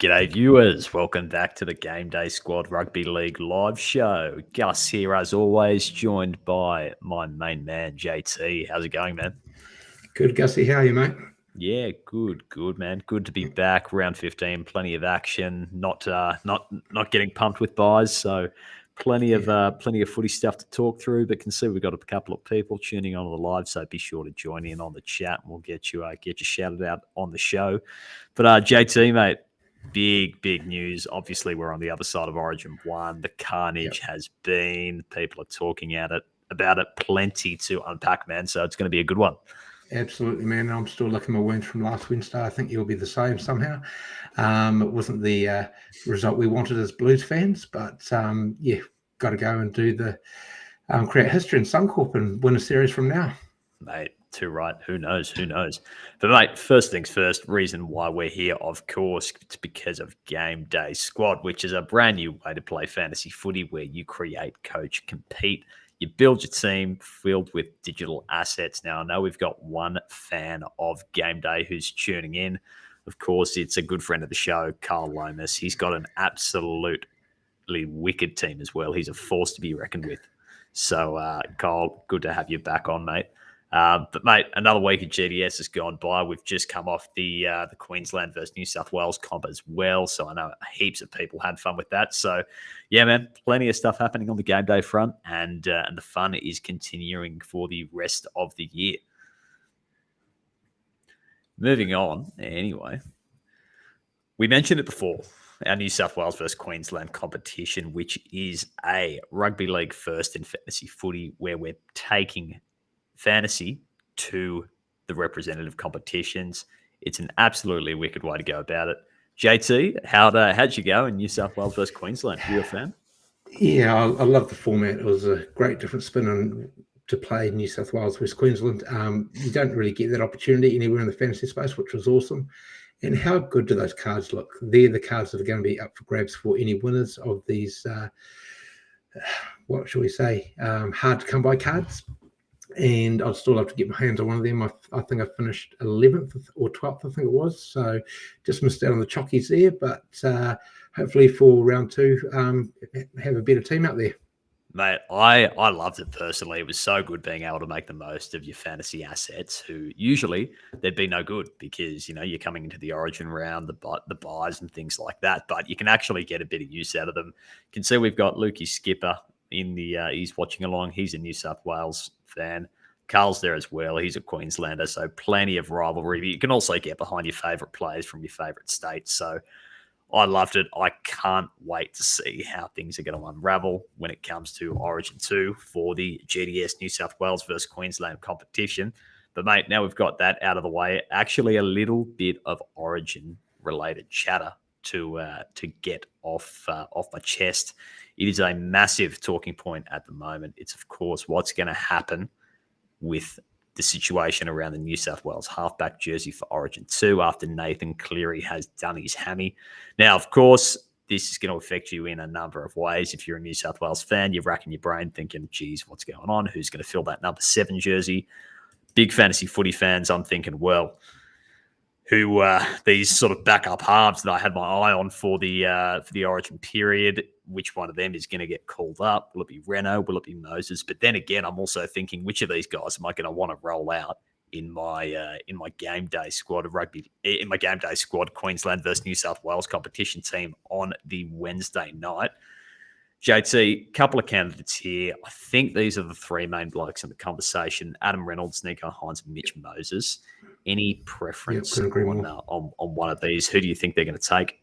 G'day viewers, welcome back to the GameDay Squad Rugby League live show. Gus here as always, joined by my main man JT. How's it going, man? Good, Gussie. How are you, mate? Yeah, good, man. Good to be back. Round 15, plenty of action. Not getting pumped with buys, so plenty of footy stuff to talk through. But can see we've got a couple of people tuning on the live, so be sure to join in on the chat, and we'll get you shouted out on the show. But JT, mate. Big news. Obviously, we're on the other side of Origin 1. The carnage has been. People are talking about it. Plenty to unpack, man. So it's going to be a good one. Absolutely, man. I'm still licking my wounds from last Wednesday. I think you'll be the same somehow. It wasn't the result we wanted as Blues fans, but got to go and do the create history in Suncorp and win a series from now. Mate, too right. Who knows? But, mate, first things first, reason why we're here, of course, it's because of GameDay Squad, which is a brand new way to play fantasy footy where you create, coach, compete. You build your team filled with digital assets. Now, I know we've got one fan of GameDay who's tuning in. Of course, it's a good friend of the show, Carl Lomas. He's got an absolutely wicked team as well. He's a force to be reckoned with. So, Carl, good to have you back on, mate. But, mate, another week of GDS has gone by. We've just come off the Queensland versus New South Wales comp as well. So I know heaps of people had fun with that. So, yeah, man, plenty of stuff happening on the game day front. And the fun is continuing for the rest of the year. Moving on, anyway, we mentioned it before. Our New South Wales versus Queensland competition, which is a rugby league first in fantasy footy where we're taking fantasy to the representative competitions. It's an absolutely wicked way to go about it. JT, how'd you go in New South Wales versus Queensland? Are you a fan? Yeah, I love the format. It was a great different spin on to play New South Wales versus Queensland. You don't really get that opportunity anywhere in the fantasy space, which was awesome. And how good do those cards look? They're the cards that are going to be up for grabs for any winners of these, what shall we say, hard to come by cards. And I'd still love to get my hands on one of them. I think I finished 11th or 12th, I think it was. So just missed out on the chockies there. But hopefully for round 2, have a better team out there. Mate, I loved it personally. It was so good being able to make the most of your fantasy assets who usually they'd be no good because, you're coming into the Origin round, the buys and things like that. But you can actually get a bit of use out of them. You can see we've got Lukey Skipper in the he's watching along. He's a New South Wales fan. Carl's there as well. He's a Queenslander, so plenty of rivalry. You can also get behind your favourite players from your favourite states. So I loved it. I can't wait to see how things are going to unravel when it comes to Origin 2 for the GDS New South Wales versus Queensland competition. But, mate, now we've got that out of the way, actually a little bit of Origin-related chatter to get off my chest. It is a massive talking point at the moment. It's, of course, what's going to happen with the situation around the New South Wales halfback jersey for Origin 2 after Nathan Cleary has done his hammy. Now, of course, this is going to affect you in a number of ways. If you're a New South Wales fan, you're racking your brain thinking, geez, what's going on? Who's going to fill that number 7 jersey? Big fantasy footy fans, I'm thinking, well, who these sort of backup halves that I had my eye on for the Origin period, which one of them is going to get called up? Will it be Reno? Will it be Moses? But then again, I'm also thinking, which of these guys am I going to want to roll out in my game day squad of rugby, in my game day squad Queensland versus New South Wales competition team on the Wednesday night? JT, couple of candidates here. I think these are the 3 main blokes in the conversation: Adam Reynolds, Nico Hines, and Mitch Moses. Any preference on one of these? Who do you think they're going to take?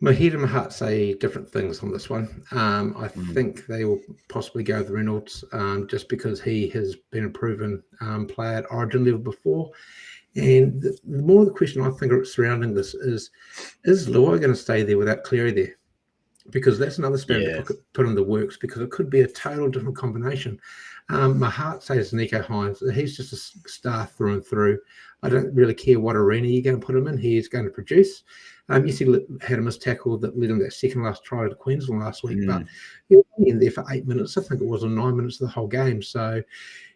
My head and my heart say different things on this one. I think they will possibly go with Reynolds just because he has been a proven player at Origin level before. And the more the question I think surrounding this is Lua going to stay there without Cleary there? Because that's another spanner to put in the works, because it could be a total different combination. My heart says Nico Hines. He's just a star through and through. I don't really care what arena you're going to put him in. He's going to produce. Yes, he had a missed tackle that led him that second last try to Queensland last week, but Mm. he was only in there for 8 minutes. I think it was, or 9 minutes of the whole game. So,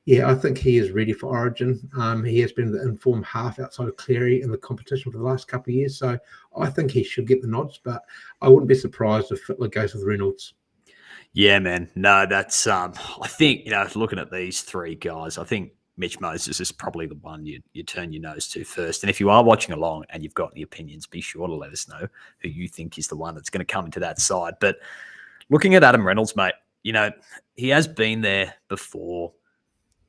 yeah, I think he is ready for Origin. He has been the informed half outside of Cleary in the competition for the last couple of years. So I think he should get the nods, but I wouldn't be surprised if Fittler goes with Reynolds. Yeah, man. No, that's I think, looking at these three guys, I think Mitch Moses is probably the one you turn your nose to first. And if you are watching along and you've got any opinions, be sure to let us know who you think is the one that's going to come into that side. But looking at Adam Reynolds, mate, he has been there before.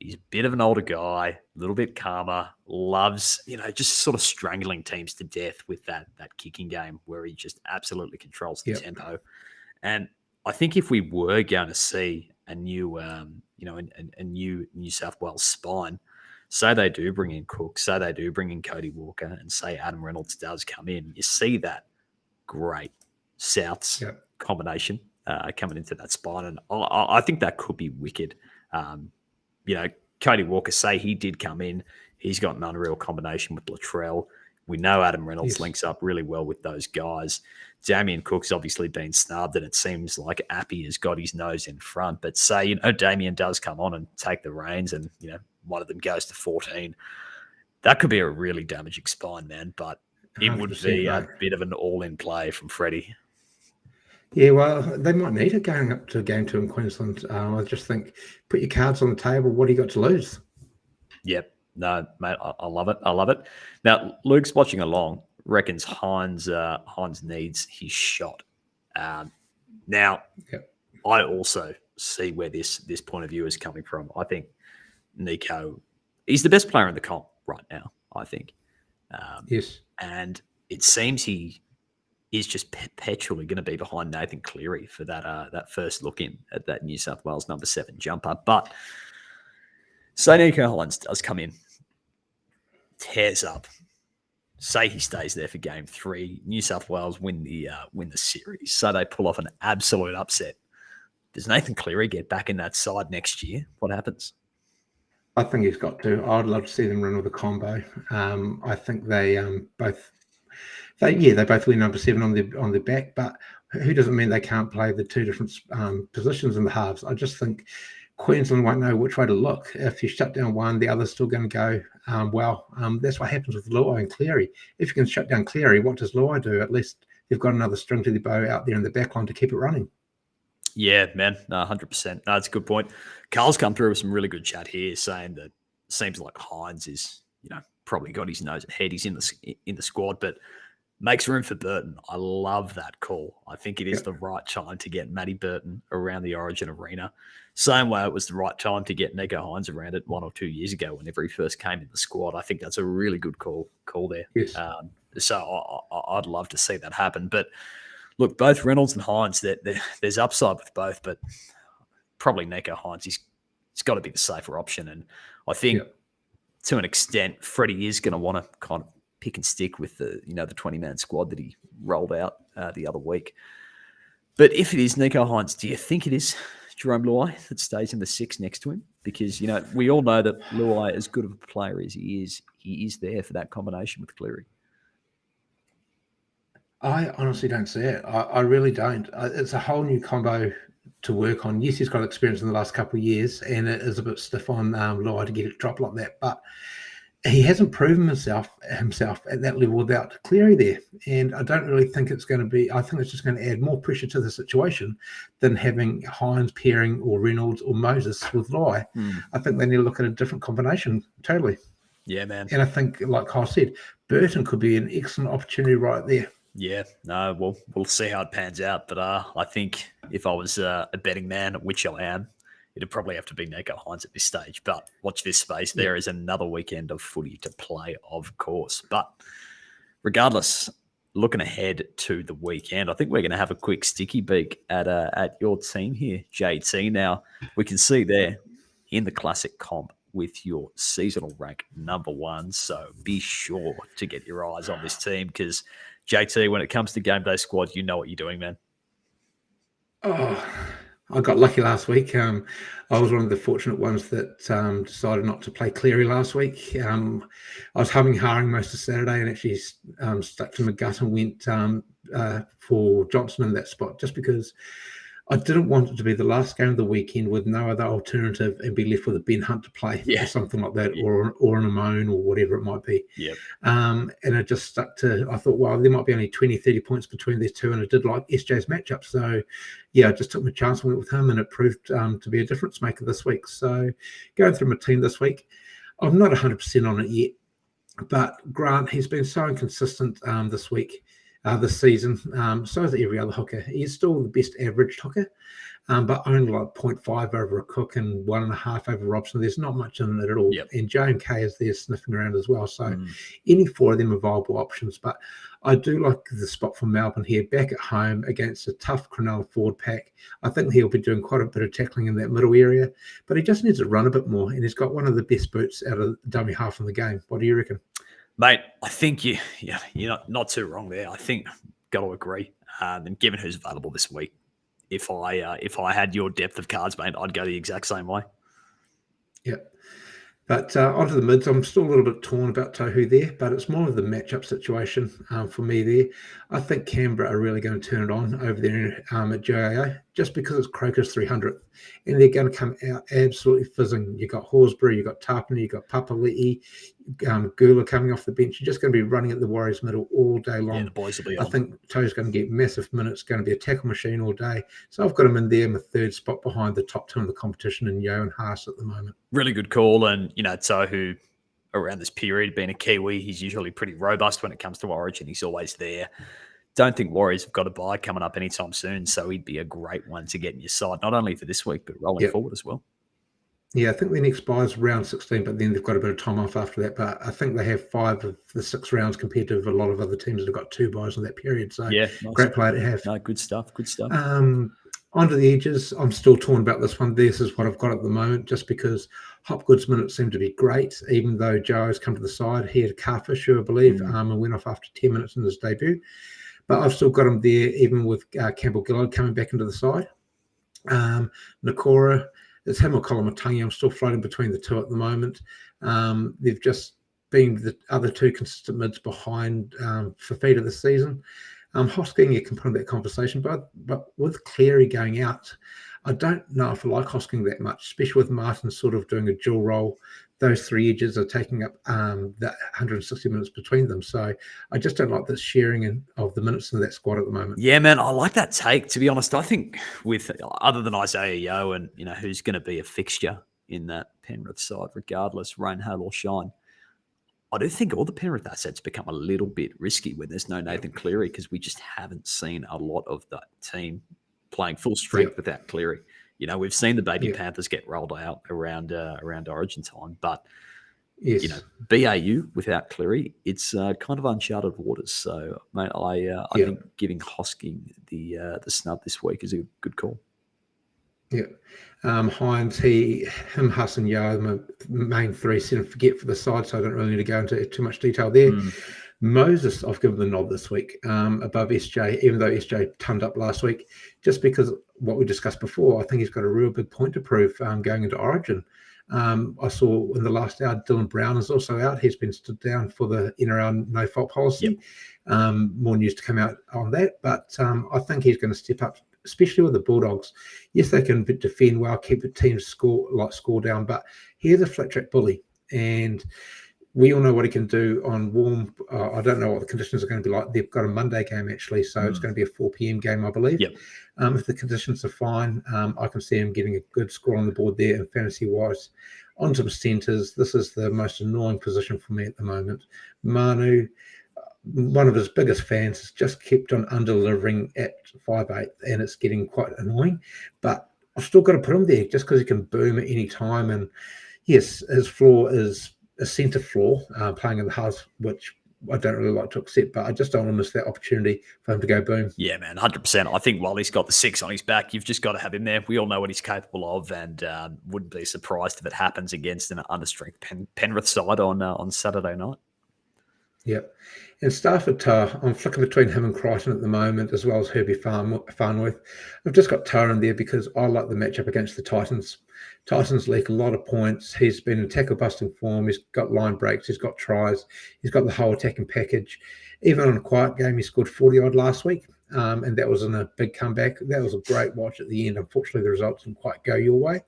He's a bit of an older guy, a little bit calmer, loves, just sort of strangling teams to death with that kicking game where he just absolutely controls the tempo. And I think if we were going to see a new, a new New South Wales spine, say they do bring in Cook, say they do bring in Cody Walker, and say Adam Reynolds does come in, you see that great Souths combination coming into that spine, and I think that could be wicked. Cody Walker, say he did come in, he's got an unreal combination with Latrell. We know Adam Reynolds links up really well with those guys. Damien Cook's obviously been snubbed, and it seems like Appy has got his nose in front. But say, Damien does come on and take the reins, and, one of them goes to 14. That could be a really damaging spine, man. But it would be a bit of an all-in play from Freddie. Yeah, well, they might need it going up to Game 2 in Queensland. I just think, put your cards on the table. What do you got to lose? Yep. No, mate, I love it. I love it. Now, Luke's watching along, reckons Hines needs his shot. Now, I also see where this point of view is coming from. I think Nico, he's the best player in the comp right now, I think. Yes. And it seems he is just perpetually going to be behind Nathan Cleary for that first look in at that New South Wales number 7 jumper. But say Nico Hines does come in, tears up. Say he stays there for Game 3. New South Wales win the series. So they pull off an absolute upset. Does Nathan Cleary get back in that side next year? What happens? I think he's got to. I'd love to see them run with a combo. I think they both win number 7 on their back, but who doesn't mean they can't play the two different positions in the halves? I just think Queensland won't know which way to look. If you shut down one, the other's still going to go well. That's what happens with Luai and Cleary. If you can shut down Cleary, what does Luai do? At least they've got another string to the bow out there in the back line to keep it running. Yeah, man, 100%. No, that's a good point. Carl's come through with some really good chat here, saying that it seems like Hines is, probably got his nose ahead. He's in the squad, but makes room for Burton. I love that call. I think it is the right time to get Matty Burton around the Origin arena. Same way it was the right time to get Nico Hines around it 1 or 2 years ago whenever he first came in the squad. I think that's a really good call there. Yes. So I'd love to see that happen. But look, both Reynolds and Hines, there's upside with both, but probably Nico Hines, he's got to be the safer option. And I think to an extent, Freddie is going to want to kind of pick and stick with the 20-man squad that he rolled out the other week. But if it is Nico Hines, do you think it is Jerome Luai that stays in the 6 next to him? Because, we all know that Luai, as good of a player as he is there for that combination with Cleary. I honestly don't see it. I really don't. It's a whole new combo to work on. Yes, he's got experience in the last couple of years, and it is a bit stiff on Luai to get it dropped like that. But he hasn't proven himself at that level without Cleary there. And I don't really think it's going to be, I think it's just going to add more pressure to the situation than having Hines pairing or Reynolds or Moses with Luai. I think they need to look at a different combination totally. Yeah, man. And I think, like Kyle said, Burton could be an excellent opportunity right there. Yeah, no, we'll see how it pans out. But I think if I was a betting man, which I am, it'd probably have to be Nico Hines at this stage. But watch this space. There is another weekend of footy to play, of course. But regardless, looking ahead to the weekend, I think we're going to have a quick sticky beak at your team here, JT. Now, we can see there in the classic comp with your seasonal rank number 1. So be sure to get your eyes on this team because, JT, when it comes to GameDay Squad, you know what you're doing, man. Oh, I got lucky last week. I was one of the fortunate ones that decided not to play Cleary last week. I was humming hawing most of Saturday and actually stuck to my gut and went for Johnson in that spot just because I didn't want it to be the last game of the weekend with no other alternative and be left with a Ben Hunt to play or something like that, or an Amon or whatever it might be. Yep. And I just stuck to, I thought, well, there might be only 20, 30 points between these two, and I did like SJ's matchup. So, yeah, I just took my chance and went with him, and it proved to be a difference maker this week. So, going through my team this week, I'm not 100% on it yet, but Grant, he's been so inconsistent this week. This season, so is every other hooker. He's still the best average hooker, but only like 0.5 over a Cook and 1.5 over Robson. There's not much in it at all. Yep. And J and K is there sniffing around as well. So any four of them are viable options. But I do like the spot for Melbourne here, back at home against a tough Cronulla forward pack. I think he'll be doing quite a bit of tackling in that middle area, but he just needs to run a bit more. And he's got one of the best boots out of the dummy half in the game. What do you reckon? Mate, I think you're not too wrong there. I think got to agree. And given who's available this week, if I had your depth of cards, mate, I'd go the exact same way. Yeah. But onto the mids, I'm still a little bit torn about Tohu there, but it's more of the matchup situation for me there. I think Canberra are really going to turn it on over there at JIA just because it's Croker's 300th, and they're going to come out absolutely fizzing. You've got Horsburgh, you've got Tapine, you've got Papali'i, Gula coming off the bench. You're just going to be running at the Warriors middle all day long. Yeah, the boys will be on. I think Tohu's going to get massive minutes, going to be a tackle machine all day. So I've got him in there in the third spot behind the top two in the competition in Yo and Haas at the moment. Really good call. And, Tohu, around this period, being a Kiwi, he's usually pretty robust when it comes to Origin. He's always there. Don't think Warriors have got a bye coming up anytime soon, so he'd be a great one to get in your side, not only for this week, but rolling forward as well. Yeah, I think their next bye is round 16, but then they've got a bit of time off after that. But I think they have 5 of the 6 rounds compared to a lot of other teams that have got 2 byes in that period. So, yeah, nice. Great player to have. No, good stuff. Onto the edges, I'm still torn about this one. This is what I've got at the moment, just because Hopgood's minutes seem to be great, even though Joe has come to the side. He had a calf issue, I believe, and went off after 10 minutes in his debut. But I've still got him there, even with Campbell Gillard coming back into the side. Nakora, it's him or Kolomatangi. I'm still floating between the two at the moment. They've just been the other 2 consistent mids behind Fafita this season. Hosking, you can put in that conversation, but with Cleary going out, I don't know if I like Hosking that much, especially with Martin sort of doing a dual role. Those 3 edges are taking up that 160 minutes between them. So I just don't like the sharing of the minutes in that squad at the moment. Yeah, man, I like that take. To be honest, I think with other than Isaiah Yeo and who's going to be a fixture in that Penrith side, regardless, rain, hail or shine, I do think all the Penrith assets become a little bit risky when there's no Nathan Cleary because we just haven't seen a lot of that team playing full strength without Cleary. We've seen the baby Panthers get rolled out around Origin time, but BAU without Cleary, it's kind of uncharted waters. So, mate, I think giving Hosking the snub this week is a good call. Yeah. Hines, Huss and Yo, my main 3 centre forget for the side, so I don't really need to go into too much detail there. Moses, I've given the nod this week above SJ, even though SJ turned up last week, just because what we discussed before, I think he's got a real big point to prove going into Origin. I saw in the last hour, Dylan Brown is also out. He's been stood down for the in-around no-fault policy. More news to come out on that, but I think he's going to step up, especially with the Bulldogs. Yes, they can defend well, keep the team score down, but he's a flat-track bully, and we all know what he can do on warm. I don't know what the conditions are going to be like. They've got a Monday game, actually, so it's going to be a 4 p.m. game, I believe. If the conditions are fine, I can see him getting a good score on the board there in fantasy-wise. Onto the centres, this is the most annoying position for me at the moment. Manu, one of his biggest fans, has just kept on under-delivering at 5'8", and it's getting quite annoying. But I've still got to put him there just because he can boom at any time. And yes, his floor is a centre floor, playing in the house, which I don't really like to accept, but I just don't want to miss that opportunity for him to go boom. Yeah, man, 100%. I think while he's got the 6 on his back, you've just got to have him there. We all know what he's capable of, and wouldn't be surprised if it happens against an understrength Penrith side on Saturday night. Yep. And Stafford Tower, I'm flicking between him and Crichton at the moment, as well as Herbie Farnworth. I've just got Tower in there because I like the matchup against the Titans. Titans leak a lot of points. He's been in tackle busting form. He's got line breaks. He's got tries. He's got the whole attacking package. Even on a quiet game, he scored 40 odd last week. And that was in a big comeback. That was a great watch at the end. Unfortunately, the results didn't quite go your way.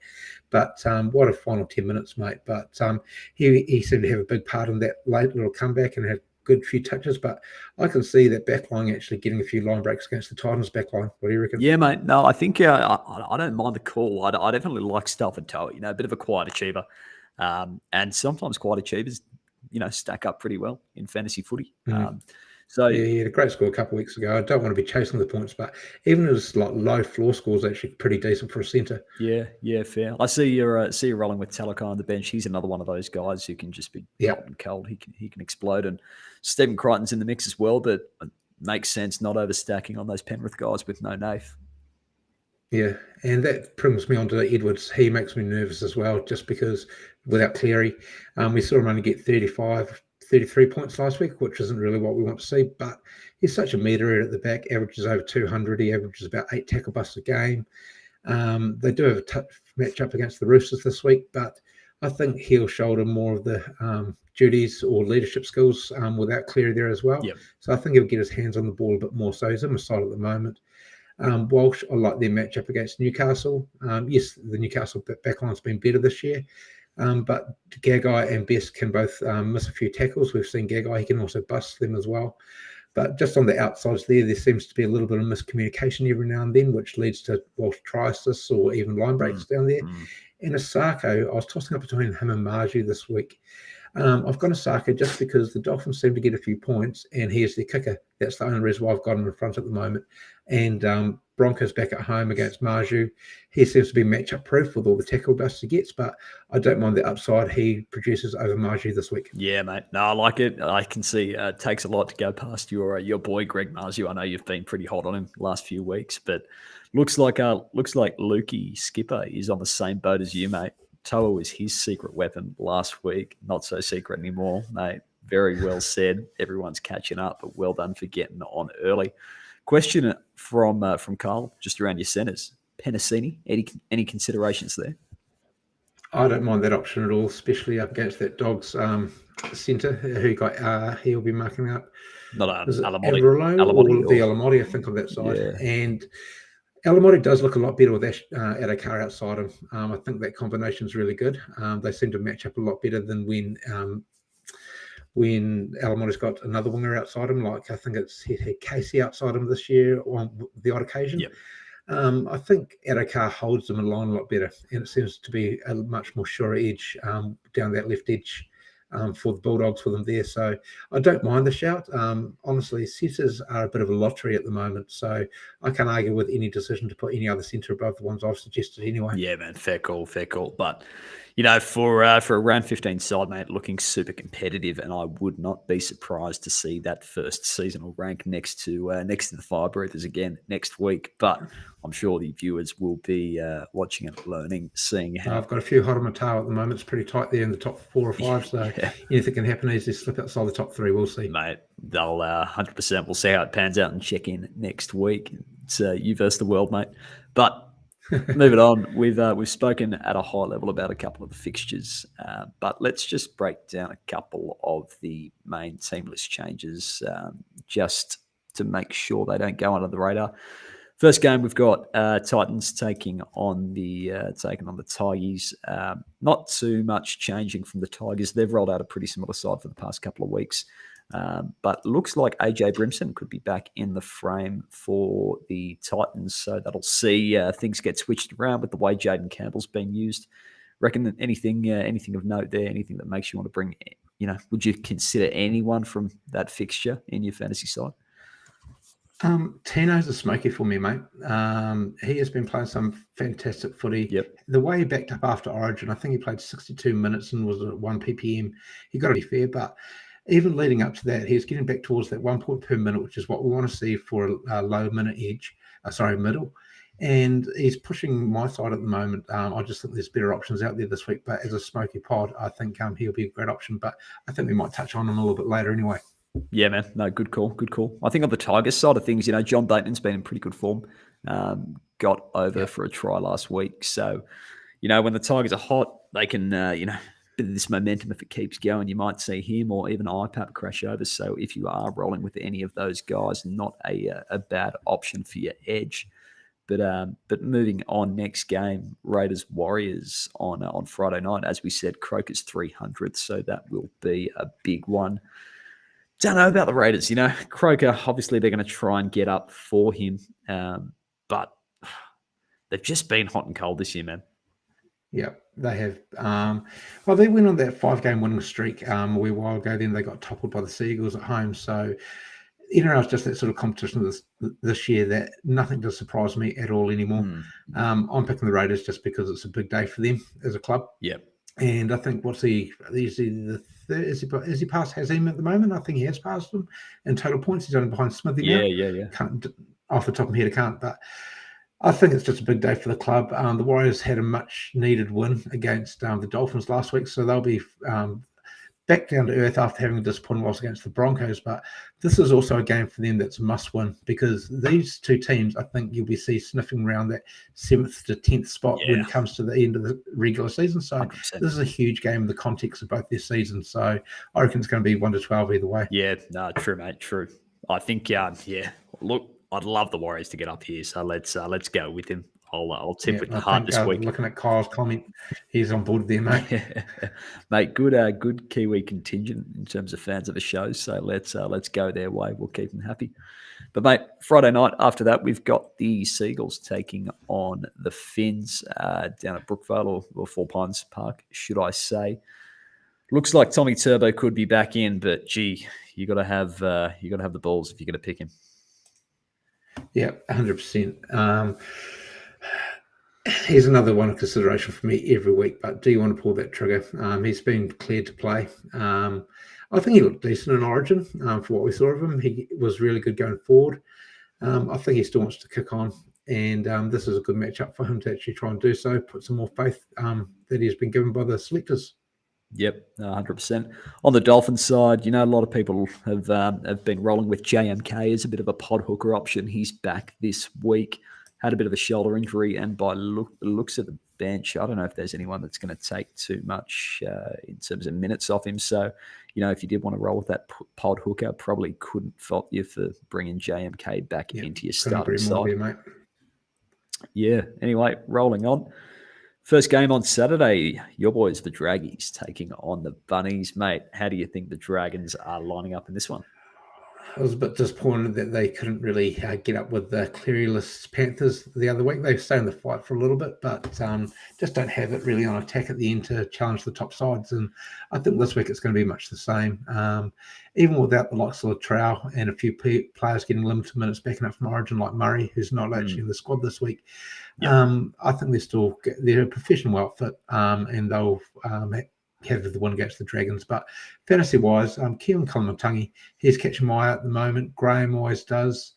But what a final 10 minutes, mate. But he seemed to have a big part in that late little comeback and had good few touches. But I can see that backline actually getting a few line breaks against the Titans backline. What do you reckon? Yeah, mate. No, I think I don't mind the call. I definitely like Stafford Tower, a bit of a quiet achiever. And sometimes quiet achievers, stack up pretty well in fantasy footy. So yeah, he had a great score a couple of weeks ago. I don't want to be chasing the points, but even his like low floor scores actually pretty decent for a centre. Yeah, fair. I see you're rolling with Talakai on the bench. He's another one of those guys who can just be hot and cold. He can explode, and Stephen Crichton's in the mix as well. But it makes sense not overstacking on those Penrith guys with no Nath. Yeah, and that brings me on to Edwards. He makes me nervous as well, just because without Cleary, we saw him only get 33 points last week, which isn't really what we want to see, but he's such a meter at the back, averages over 200. He averages about 8 tackle busts a game. They do have a tough matchup against the Roosters this week, but I think he'll shoulder more of the duties or leadership skills without Cleary there as well. Yep. So I think he'll get his hands on the ball a bit more. So he's in my side at the moment. Walsh, I like their matchup against Newcastle. Yes, the Newcastle backline's been better this year, but Gagai and Best can both miss a few tackles. We've seen Gagai, he can also bust them as well. But just on the outsides there seems to be a little bit of miscommunication every now and then, which leads to Walsh try assists or even line breaks down there. And Asako, I was tossing up between him and Marju this week. I've got Asako just because the Dolphins seem to get a few points, and he is their kicker. That's the only reason why I've got him in front at the moment. And Broncos back at home against Marju. He seems to be matchup proof with all the tackle busts he gets, but I don't mind the upside he produces over Marju this week. Yeah, mate. No, I like it. I can see it takes a lot to go past your boy Greg Marju. I know you've been pretty hot on him the last few weeks, but looks like Lukey Skipper is on the same boat as you, mate. Toa was his secret weapon last week. Not so secret anymore, mate. Very well said. Everyone's catching up, but well done for getting on early. Question from Carl, just around your centres. Penasini, any considerations there? I don't mind that option at all, especially up against that Dogs centre who he'll be marking up. Not Alamotti or the Alamotti, I think, on that side. Yeah. And Alamotti does look a lot better with Adokar outside him. I think that combination is really good. They seem to match up a lot better than when Alamotti's got another winger outside him. Like I think he had Casey outside him this year on the odd occasion. Yep. I think Adokar holds them in line a lot better, and it seems to be a much more sure edge down that left edge for the Bulldogs for them there. So I don't mind the shout. Honestly, centres are a bit of a lottery at the moment, so I can't argue with any decision to put any other centre above the ones I've suggested anyway. Yeah, man, fair call. But for a round 15 side, mate, looking super competitive, and I would not be surprised to see that first seasonal rank next to the fire breathers again next week. But I'm sure the viewers will be watching and learning, seeing how. I've got a few hot on my tail at the moment. It's pretty tight there in the top 4 or 5, so anything can happen. Easily slip outside the top 3. We'll see, mate. They'll 100%. We'll see how it pans out and check in next week. It's you versus the world, mate. But moving on, we've spoken at a high level about a couple of the fixtures, but let's just break down a couple of the main teamless changes just to make sure they don't go under the radar. First game, we've got Titans taking on the Tigers. Not too much changing from the Tigers. They've rolled out a pretty similar side for the past couple of weeks. But looks like AJ Brimson could be back in the frame for the Titans, so that'll see things get switched around with the way Jaden Campbell's been used. Reckon that anything of note there, anything that makes you want to bring, would you consider anyone from that fixture in your fantasy side? Tino's a smoky for me, mate. He has been playing some fantastic footy. Yep. The way he backed up after Origin, I think he played 62 minutes and was at 1 ppm. He got to be fair, but even leading up to that, he's getting back towards that 1 point per minute, which is what we want to see for a low minute middle. And he's pushing my side at the moment. I just think there's better options out there this week. But as a smoky pod, I think he'll be a great option. But I think we might touch on him a little bit later anyway. Yeah, man. No, good call. Good call. I think on the Tigers side of things, John Bateman's been in pretty good form. Got over Yeah, for a try last week. So, when the Tigers are hot, they can, bit of this momentum, if it keeps going, you might see him or even IPAP crash over. So if you are rolling with any of those guys, not a bad option for your edge. But moving on, next game, Raiders Warriors on Friday night. As we said, Croker's 300, so that will be a big one. Don't know about the Raiders. Croker, obviously they're going to try and get up for him, but they've just been hot and cold this year, man. yeah, they have. Well, they went on that 5-game winning streak a wee while ago. Then they got toppled by the Seagulls at home. So it's just that sort of competition this year that nothing does surprise me at all anymore. I'm picking the Raiders just because it's a big day for them as a club. Yeah. And I think is he past Hazim at the moment? I think he has passed him in total points. He's only behind Smithy now. Yeah. Can't, off the top of my head, I can't. But I think it's just a big day for the club. The Warriors had a much needed win against the Dolphins last week, so they'll be back down to earth after having a disappointing loss against the Broncos. But this is also a game for them that's a must-win because these two teams, I think you'll be sniffing around that 7th to 10th spot when it comes to the end of the regular season. So 100%. This is a huge game in the context of both their seasons. So I reckon it's going to be 1-12 either way. Yeah, no, true, mate, true. I think, look, I'd love the Warriors to get up here, so let's go with him. I'll tip with the heart this week. Looking at Kyle's comment, he's on board there, mate. Mate, good Kiwi contingent in terms of fans of the show. So let's go their way. We'll keep them happy. But mate, Friday night after that, we've got the Seagulls taking on the Finns down at Brookvale or Four Pines Park, should I say? Looks like Tommy Turbo could be back in, but gee, you got to have the balls if you're going to pick him. Yeah, 100%. He's another one of consideration for me every week, but do you want to pull that trigger? He's been cleared to play. I think he looked decent in Origin for what we saw of him. He was really good going forward. I think he still wants to kick on, and this is a good matchup for him to actually try and do so, put some more faith that he's been given by the selectors. Yep, 100%. On the Dolphins side, a lot of people have been rolling with JMK as a bit of a pod hooker option. He's back this week. Had a bit of a shoulder injury, and by looks at the bench, I don't know if there's anyone that's going to take too much in terms of minutes off him. So, if you did want to roll with that pod hooker, probably couldn't fault you for bringing JMK back into your starting side. Mate. Yeah. Anyway, rolling on. First game on Saturday, your boys, the Draggies, taking on the Bunnies. Mate, how do you think the Dragons are lining up in this one? I was a bit disappointed that they couldn't really get up with the Clearyless Panthers the other week. They stayed in the fight for a little bit, but just don't have it really on attack at the end to challenge the top sides. And I think this week it's going to be much the same. Even without the likes of Latrell and a few players getting limited minutes backing up from Origin, like Murray, who's not actually in the squad this week. Yep. I think they're a professional outfit, and they'll have the win against the Dragons. But fantasy-wise, Keelan Kalamatangi, he's catching my eye at the moment. Graham always does.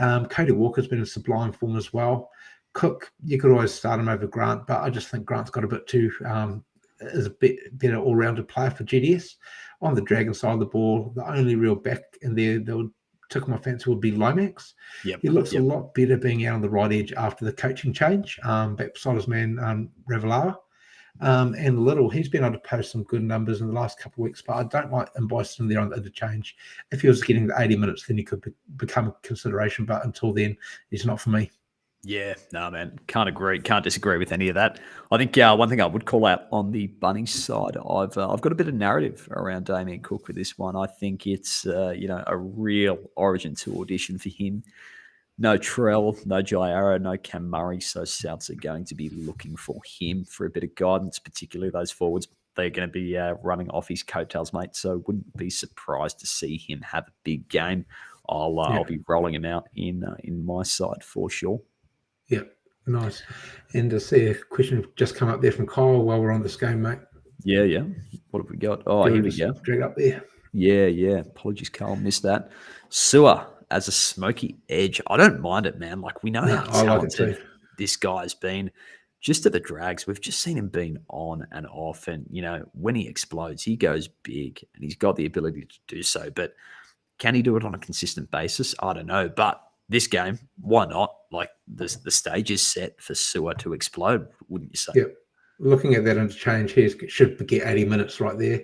Cody Walker's been in sublime form as well. Cook, you could always start him over Grant, but I just think Grant's got a bit too is a bit better all-rounded player for GDS. On the Dragon side of the ball, the only real back in there that would took my fancy would be Lomax. He looks a lot better being out on the right edge after the coaching change, back beside his man Ravalawa. And Little, he's been able to post some good numbers in the last couple of weeks, but I don't like embossing him there on the interchange. If he was getting the 80 minutes, then he could become a consideration, but until then, he's not for me. Yeah, no, man. Can't disagree with any of that. I think one thing I would call out on the Bunnies side, I've got a bit of narrative around Damien Cook for this one. I think it's a real Origin 2 audition for him. No Trell, no Jairo, no Cam Murray, so Souths are going to be looking for him for a bit of guidance, particularly those forwards. They're going to be running off his coattails, mate, so wouldn't be surprised to see him have a big game. I'll be rolling him out in my side for sure. Yeah, nice. And to see a question just come up there from Kyle while we're on this game, mate. Yeah. What have we got? Oh, here we go. Drag up there. Yeah. Apologies, Carl. Missed that. Sewer as a smoky edge. I don't mind it, man. Like, we know how talented this guy's been. Just at the Drags, we've just seen him being on and off. And, when he explodes, he goes big and he's got the ability to do so. But Can he do it on a consistent basis? I don't know. But this game, why not? Like the stage is set for Sewer to explode, wouldn't you say? Yep. Looking at that interchange, he should get 80 minutes right there.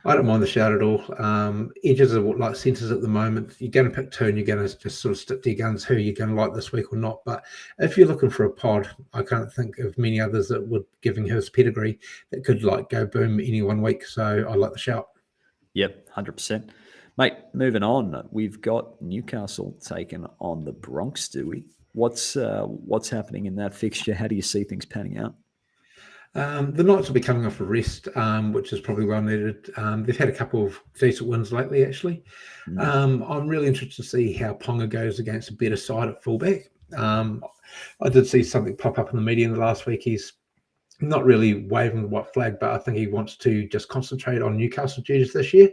I don't mind the shout at all. Edges are like centres at the moment. You're going to pick two and you're going to just sort of stick to your guns who you're going to like this week or not. But if you're looking for a pod, I can't think of many others that would, giving his pedigree, that could like go boom any 1 week. So I like the shout. Yep, 100%. Mate, moving on, we've got Newcastle taking on the Bronx, do we? What's happening in that fixture? How do you see things panning out? The Knights will be coming off a rest, which is probably well needed. They've had a couple of decent wins lately, actually. I'm really interested to see how Ponga goes against a better side at fullback. I did see something pop up in the media in the last week. He's not really waving the white flag, but I think he wants to just concentrate on Newcastle duties this year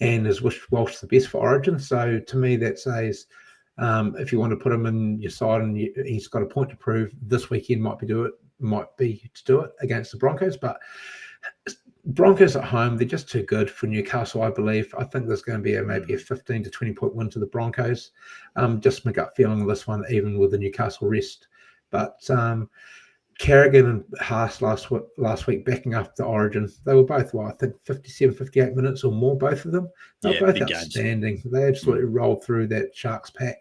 and has wished Welsh the best for Origin. So to me, that says if you want to put him in your side and he's got a point to prove, this weekend might be to do it against the Broncos. But Broncos at home, they're just too good for Newcastle, I believe. I think there's going to be maybe a 15 to 20 point win to the Broncos. Just my gut feeling of this one, even with the Newcastle rest. But Carrigan and Haas last week backing up the Origin. They were both, I think 57, 58 minutes or more, both of them. They were both outstanding. Games. They absolutely rolled through that Sharks pack.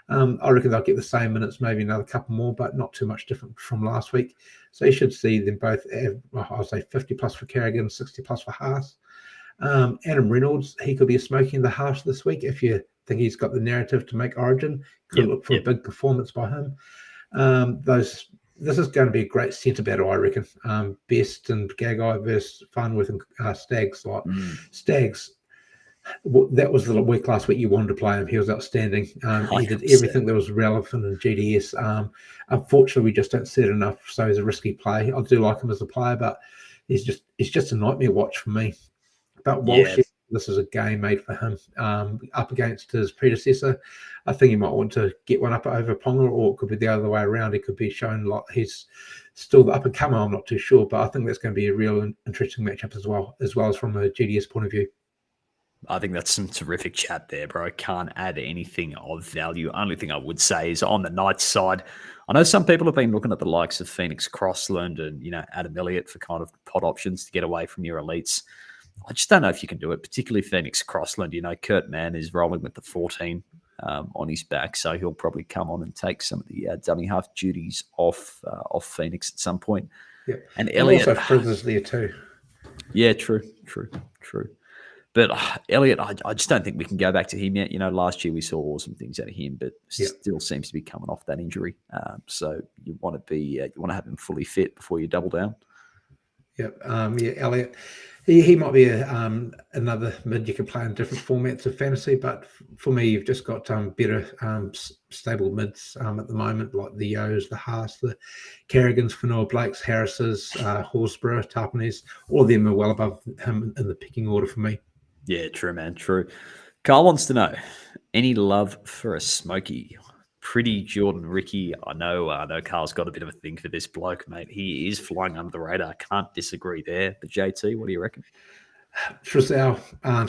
I reckon they'll get the same minutes, maybe another couple more, but not too much different from last week. So you should see them both have, I'll say 50 plus for Carrigan, 60 plus for Haas. Adam Reynolds, he could be a smoking the Haas this week if you think he's got the narrative to make Origin. Could look for a big performance by him. This is going to be a great centre battle, I reckon. Best and Gagai versus Farnworth and Staggs. Staggs, that was the week last week you wanted to play him. He was outstanding. He did everything that was relevant in GDS. Unfortunately, we just don't see it enough, so he's a risky play. I do like him as a player, but he's just a nightmare watch for me. But Walsh, this is a game made for him up against his predecessor. I think he might want to get one up over Ponga, or it could be the other way around. He could be shown like he's still the up and comer. I'm not too sure, but I think that's going to be a real interesting matchup as well as from a GDS point of view. I think that's some terrific chat there, bro. I can't add anything of value. Only thing I would say is on the Knights side, I know some people have been looking at the likes of Phoenix Crossland and Adam Elliott for kind of pod options to get away from your elites. I just don't know if you can do it, particularly Phoenix Crossland. Kurt Mann is rolling with the 14 on his back, so he'll probably come on and take some of the dummy half duties off Phoenix at some point. Yeah, and Elliott also Frizz's there too. Yeah, true. But Elliott, I just don't think we can go back to him yet. Last year we saw awesome things out of him, but still seems to be coming off that injury. So you want to have him fully fit before you double down. Yep. Elliott. He might be another mid you can play in different formats of fantasy, but for me, you've just got better stable mids at the moment, like the Yos, the Haas, the Carrigans, Fanua Blakes, Harris's, Horsburgh, Tarpanese. All of them are well above him in the picking order for me. Yeah, true, man, true. Carl wants to know, any love for a Smoky? Pretty Jordan Ricky. I know Carl's got a bit of a thing for this bloke, mate. He is flying under the radar. Can't disagree there. But JT, what do you reckon? Frizzell,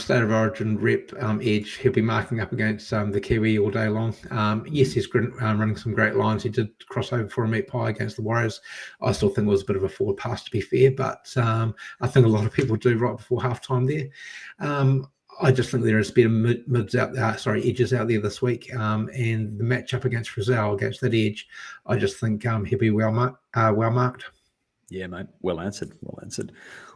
State of Origin rep edge. He'll be marking up against the Kiwi all day long. Yes, he's running some great lines. He did cross over for a meat pie against the Warriors. I still think it was a bit of a forward pass, to be fair, but I think a lot of people do right before halftime there. I just think there is better edges out there this week. And the matchup against Frizzell, against that edge, I just think he'll be well marked. Yeah, mate. Well answered.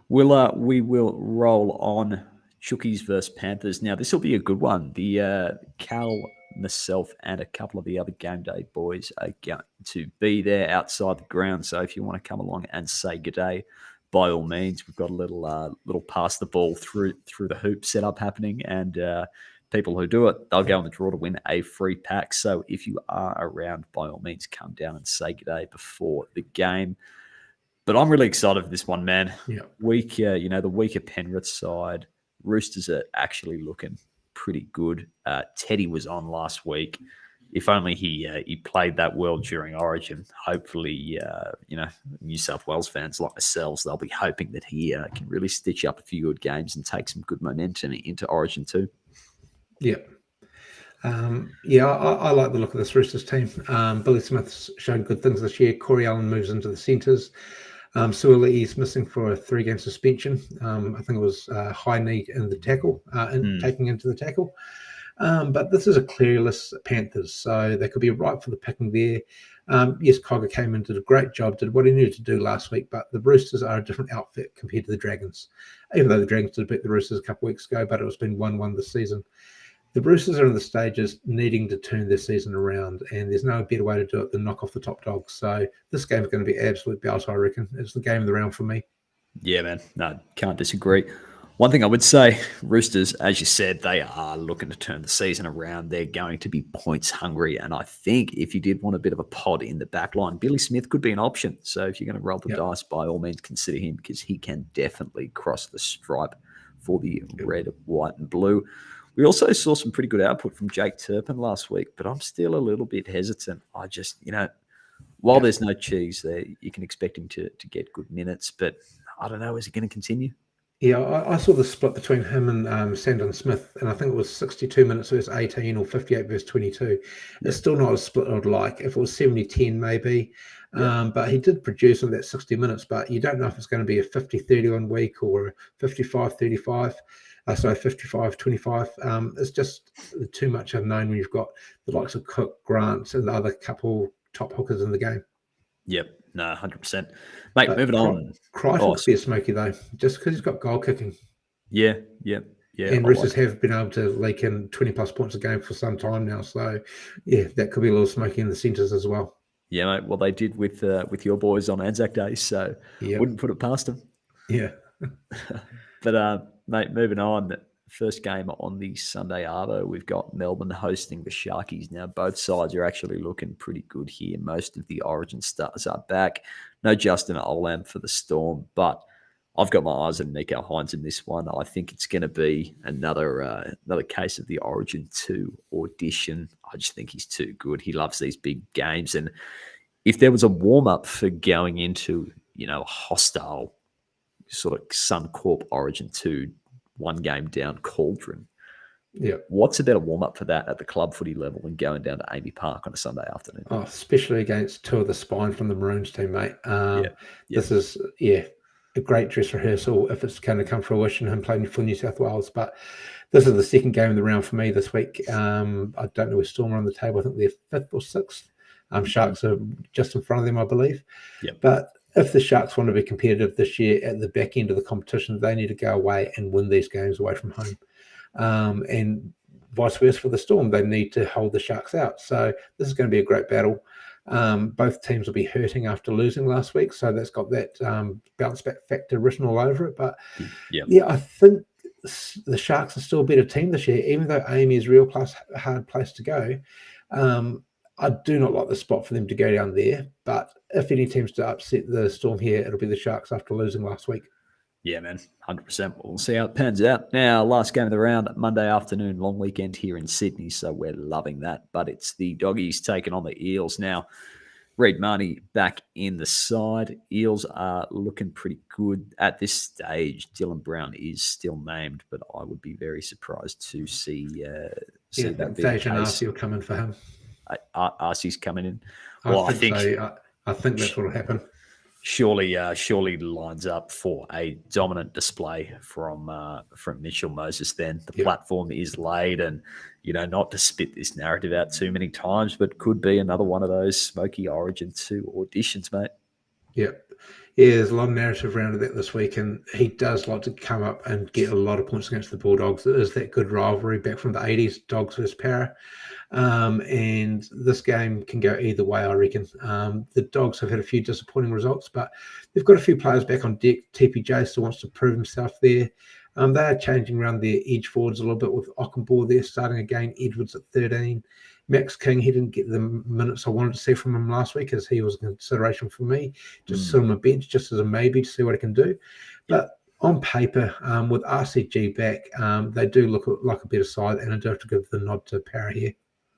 We will roll on Chookies versus Panthers. Now, this will be a good one. The Cal, myself, and a couple of the other game day boys are going to be there outside the ground. So if you want to come along and say good day, by all means, we've got a little pass the ball through the hoop setup happening, and people who do it, they'll go in the draw to win a free pack. So if you are around, by all means, come down and say good day before the game. But I'm really excited for this one, man. Yeah. The weaker Penrith side, Roosters are actually looking pretty good. Teddy was on last week. If only he played that well during Origin. Hopefully, New South Wales fans like ourselves, they'll be hoping that he can really stitch up a few good games and take some good momentum into Origin too. Yeah. I like the look of this Roosters team. Billy Smith's shown good things this year. Corey Allen moves into the centres. Suoli is missing for a 3-game suspension. I think it was high knee in the tackle, taking into the tackle. But this is a clearless Panthers, so they could be ripe for the picking there. Yes, Cogger came in, did a great job, did what he needed to do last week, but the Roosters are a different outfit compared to the Dragons. Even though the Dragons did beat the Roosters a couple of weeks ago, but it's been 1-1 this season. The Roosters are in the stages needing to turn their season around, and there's no better way to do it than knock off the top dogs. So this game is going to be absolute bout, I reckon. It's the game of the round for me. Yeah, man. No, can't disagree. One thing I would say, Roosters, as you said, they are looking to turn the season around. They're going to be points hungry. And I think if you did want a bit of a pod in the back line, Billy Smith could be an option. So if you're going to roll the dice, by all means, consider him because he can definitely cross the stripe for the red, white, and blue. We also saw some pretty good output from Jake Turpin last week, but I'm still a little bit hesitant. I just, while there's no cheese there, you can expect him to get good minutes, but I don't know, is he going to continue? Yeah, I saw the split between him and Sandon Smith, and I think it was 62 minutes versus 18 or 58 versus 22. It's still not a split I would like. If it was 70-10 maybe, but he did produce in that 60 minutes, but you don't know if it's going to be a 50-31 week or a 55-35. 55-25. It's just too much unknown when you've got the likes of Cook, Grant, and the other couple top hookers in the game. Yep, no, 100%. Mate, moving on. Crichton's be a smoky, though, just because he's got goal kicking. Yeah. And Roosters have been able to leak in 20-plus points a game for some time now. So, yeah, that could be a little smoky in the centres as well. Yeah, mate. Well, they did with your boys on Anzac Day, so wouldn't put it past them. Yeah. But, mate, moving on. First game on the Sunday Arvo, we've got Melbourne hosting the Sharkies. Now, both sides are actually looking pretty good here. Most of the Origin stars are back. No Justin Olam for the Storm, but I've got my eyes on Nico Hines in this one. I think it's going to be another case of the Origin 2 audition. I just think he's too good. He loves these big games. And if there was a warm-up for going into, a hostile sort of Suncorp Origin 2 one game down cauldron. Yeah. What's a better warm-up for that at the club footy level than going down to Amy Park on a Sunday afternoon? Oh, especially against two of the spine from the Maroons team, mate. This is, a great dress rehearsal if it's going to come fruition, him playing for New South Wales. But this is the second game of the round for me this week. I don't know where Storm are on the table. I think they're 5th or 6th. Sharks are just in front of them, I believe. Yep. But if the Sharks want to be competitive this year at the back end of the competition, they need to go away and win these games away from home. And vice versa for the Storm. They need to hold the Sharks out. So this is going to be a great battle. Both teams will be hurting after losing last week. So that's got that bounce back factor written all over it. But I think the Sharks are still a better team this year, even though Amy is real hard place to go. I do not like the spot for them to go down there, but if any team's to upset the Storm here, it'll be the Sharks after losing last week. Yeah, man, 100%. We'll see how it pans out. Now, last game of the round, Monday afternoon, long weekend here in Sydney, so we're loving that. But it's the Doggies taking on the Eels. Now, Reid Marnie back in the side. Eels are looking pretty good at this stage. Dylan Brown is still named, but I would be very surprised to see that be the case. Arcee will come in for him. Arcee's coming in. I think that's what will happen. Surely lines up for a dominant display from Mitchell Moses. Then the platform is laid, and not to spit this narrative out too many times, but could be another one of those smoky Origin 2 auditions, mate. Yeah, there's a lot of narrative around that this week, and he does like to come up and get a lot of points against the Bulldogs. It is that good rivalry back from the 80s, Dogs versus Para. And this game can go either way, I reckon. The Dogs have had a few disappointing results, but they've got a few players back on deck. TPJ still wants to prove himself there. They are changing around their edge forwards a little bit with Ockenbaugh there starting again. Edwards at 13. Max King, he didn't get the minutes I wanted to see from him last week as he was a consideration for me. Just sit on the bench just as a maybe to see what I can do. But on paper, with RCG back, they do look like a better side, and I do have to give the nod to Para here.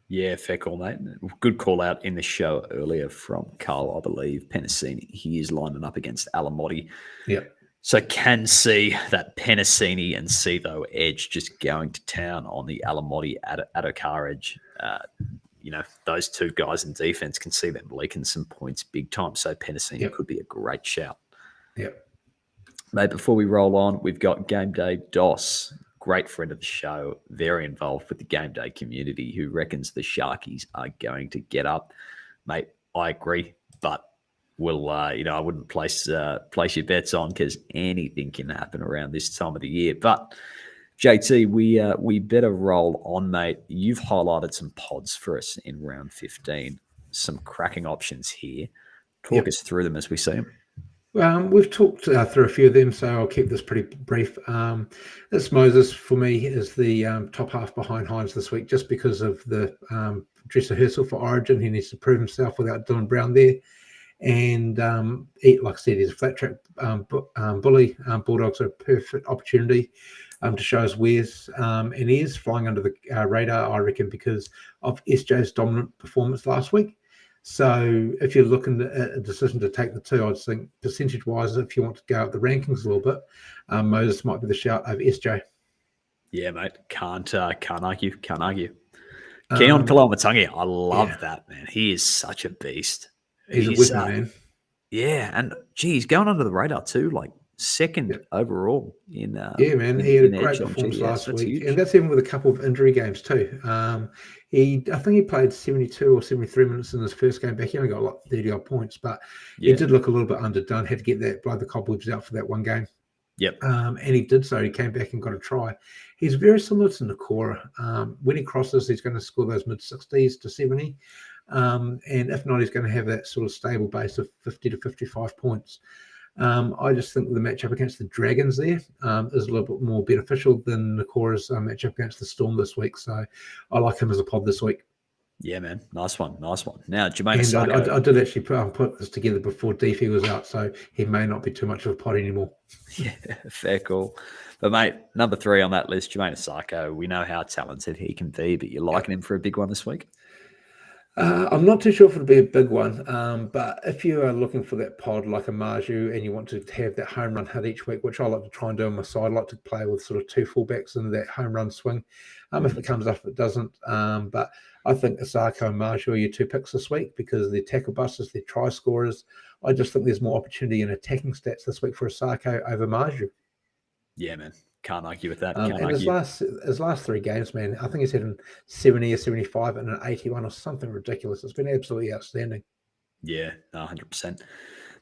Yeah, fair call, mate. Good call out in the show earlier from Carl, I believe. Penasini, he is lining up against Alamotti. Yeah. So can see that Penasini and Sevo edge just going to town on the Alamotti Adokar edge. Those two guys in defense can see them leaking some points big time. So Penasini could be a great shout. Yep. Mate, before we roll on, we've got Game Day Dos, great friend of the show, very involved with the Game Day community, who reckons the Sharkies are going to get up. Mate, I agree, but I wouldn't place your bets on because anything can happen around this time of the year. But JT, we better roll on, mate. You've highlighted some pods for us in round 15, some cracking options here. Talk us through them as we see them. We've talked through a few of them, so I'll keep this pretty brief. This Moses, for me, is the top half behind Hines this week, just because of the dress rehearsal for Origin. He needs to prove himself without Dylan Brown there. And like I said, he's a flat track bully. Bulldogs are a perfect opportunity to show his wares. And he is flying under the radar, I reckon, because of SJ's dominant performance last week. So if you're looking at a decision to take the two, I'd think percentage-wise, if you want to go up the rankings a little bit, Moses might be the shout over SJ. Yeah, mate. Can't argue. Keon Kalamatangi, I love that, man. He is such a beast. He's a whipping, man. Yeah, and he's going under the radar too, like second overall in. Yeah, man, he had a great performance last week, huge. And that's even with a couple of injury games too. I think he played 72 or 73 minutes in his first game back. He only got like 30 odd points, but he did look a little bit underdone. Had to get that blow the cobwebs out for that one game. Yep. And he did so. He came back and got a try. He's very similar to Nakora. When he crosses, he's going to score those mid 60s to 70. And if not, he's going to have that sort of stable base of 50 to 55 points. I just think the matchup against the Dragons there is a little bit more beneficial than Nakora's matchup against the Storm this week. So I like him as a pod this week. Yeah, man. Nice one. Now, Jermaine Asako. I did actually put this together before Deefy was out, so he may not be too much of a pod anymore. Yeah, fair call. But, mate, number 3 on that list, Jermaine Asako. We know how talented he can be, but you're liking him for a big one this week? I'm not too sure if it'll be a big one, but if you are looking for that pod like a Marju and you want to have that home run hit each week, which I like to try and do on my side, I like to play with sort of 2 fullbacks in that home run swing. If it comes off, it doesn't. But I think Asako and Marju are your 2 picks this week because they're tackle busters, they're try scorers. I just think there's more opportunity in attacking stats this week for Asako over Marju. Yeah, man. Can't argue with that. His last 3 games, man, I think he's had a 70 or 75 and an 81 or something ridiculous. It's been absolutely outstanding. Yeah, 100%.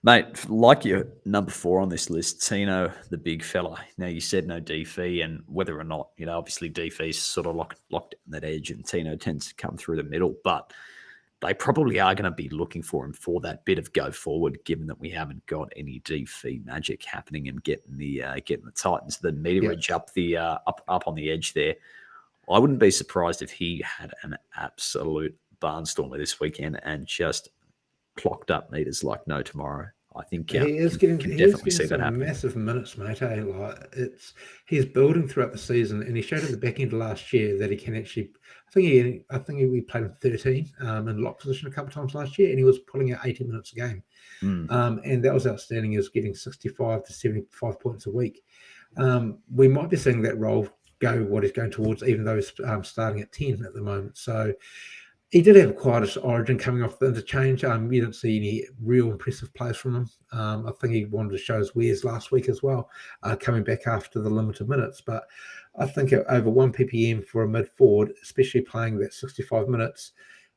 Mate, like your number 4 on this list, Tino, the big fella. Now, you said no DFE, and whether or not, obviously DFE's sort of locked on that edge, and Tino tends to come through the middle, but they probably are going to be looking for him for that bit of go forward, given that we haven't got any DFE magic happening and getting the Titans the meterage up on the edge there. I wouldn't be surprised if he had an absolute barnstormer this weekend and just clocked up meters like no tomorrow. I think he is getting some massive minutes, mate. He's building throughout the season, and he showed at the back end of last year that he can actually. I think we played him 13 in lock position a couple of times last year, and he was pulling out 80 minutes a game, and that was outstanding. He was getting 65 to 75 points a week. We might be seeing that role go what he's going towards, even though he's starting at 10 at the moment. So. He did have quite an Origin coming off the interchange. You didn't see any real impressive plays from him. I think he wanted to show his wares last week as well, coming back after the limited minutes. But I think over 1 ppm for a mid-forward, especially playing that 65 minutes,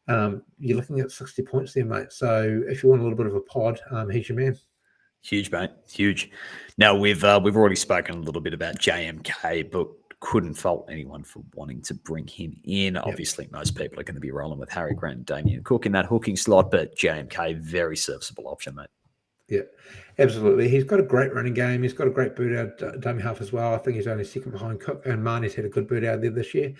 you're looking at 60 points there, mate. So if you want a little bit of a pod, he's your man. Huge, mate. Huge. Now, we've already spoken a little bit about JMK, but couldn't fault anyone for wanting to bring him in. Yep. Obviously, most people are going to be rolling with Harry Grant and Damien Cook in that hooking slot, but JMK, very serviceable option, mate. Yeah, absolutely. He's got a great running game. He's got a great boot out dummy half as well. I think he's only second behind Cook, and Marnie's had a good boot out there this year.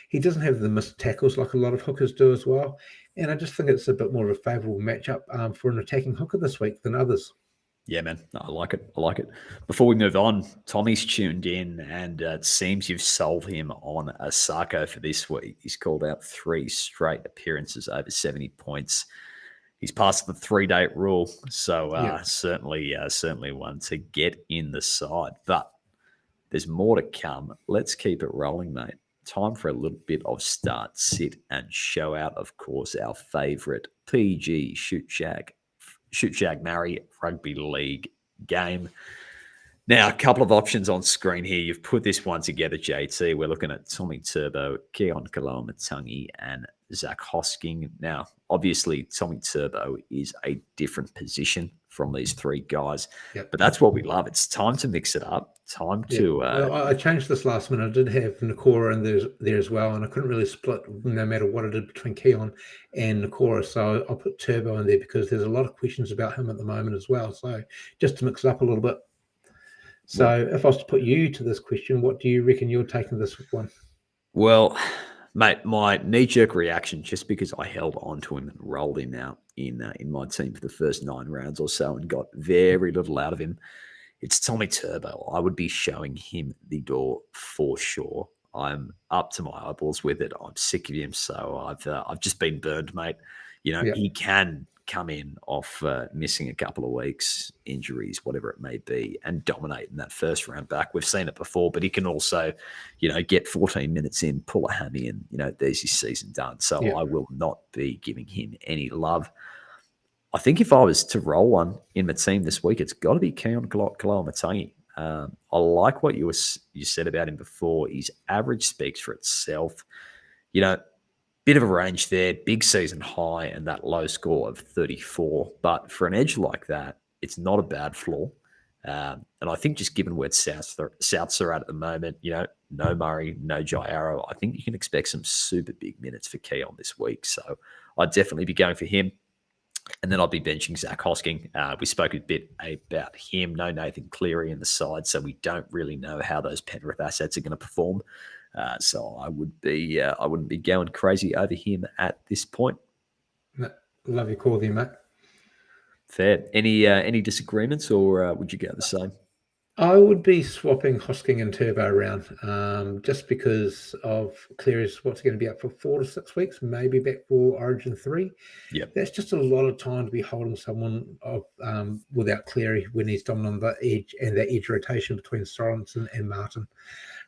He doesn't have the missed tackles like a lot of hookers do as well. And I just think it's a bit more of a favourable matchup for an attacking hooker this week than others. Yeah, man. No, I like it. Before we move on, Tommy's tuned in, and it seems you've sold him on Asako for this week. He's called out 3 straight appearances over 70 points. He's past the 3-date rule, so Yeah. certainly one to get in the side. But there's more to come. Let's keep it rolling, mate. Time for a little bit of start, sit, and show out. Of course, our favourite PG shoot shag marry rugby league game. Now, a couple of options on screen here. You've put this one together, JT. We're looking at Tommy Turbo, Keon Kaloamatangi, and Zach Hosking. Now, obviously, Tommy Turbo is a different position from these three guys, but that's what we love. It's time to mix it up. Time to. Well, I changed this last minute. I did have Nakora in there as well, and I couldn't really split no matter what I did between Keon and Nakora. So I'll put Turbo in there because there's a lot of questions about him at the moment as well. So just to mix it up a little bit. So if I was to put you to this question, what do you reckon you're taking this one? Well, mate, my knee-jerk reaction, just because I held on to him and rolled him out in my team for the first 9 rounds or so and got very little out of him, it's Tommy Turbo. I would be showing him the door for sure. I'm up to my eyeballs with it. I'm sick of him, so I've just been burned, mate. He can come in off missing a couple of weeks, injuries, whatever it may be, and dominate in that first round back. We've seen it before, but he can also, get 14 minutes in, pull a hammy, and there's his season done. So I will not be giving him any love. I think if I was to roll one in my team this week, it's got to be Keon Kaloamatangi. I like what you said about him before. His average speaks for itself. Bit of a range there, big season high, and that low score of 34. But for an edge like that, it's not a bad floor. And I think just given where Souths are at the moment, no Murray, no Jai Arrow, I think you can expect some super big minutes for Keon this week. So I'd definitely be going for him. And then I'll be benching Zach Hosking. We spoke a bit about him. No Nathan Cleary in the side, so we don't really know how those Penrith assets are going to perform. So I wouldn't be going crazy over him at this point. Love your call there, mate. Fair. Any disagreements, or would you go the same? I would be swapping Hosking and Turbo around just because of Cleary's what's going to be up for 4 to 6 weeks, maybe back for Origin 3. Yeah, that's just a lot of time to be holding someone without Cleary when he's dominant on the edge and that edge rotation between Sorensen and Martin.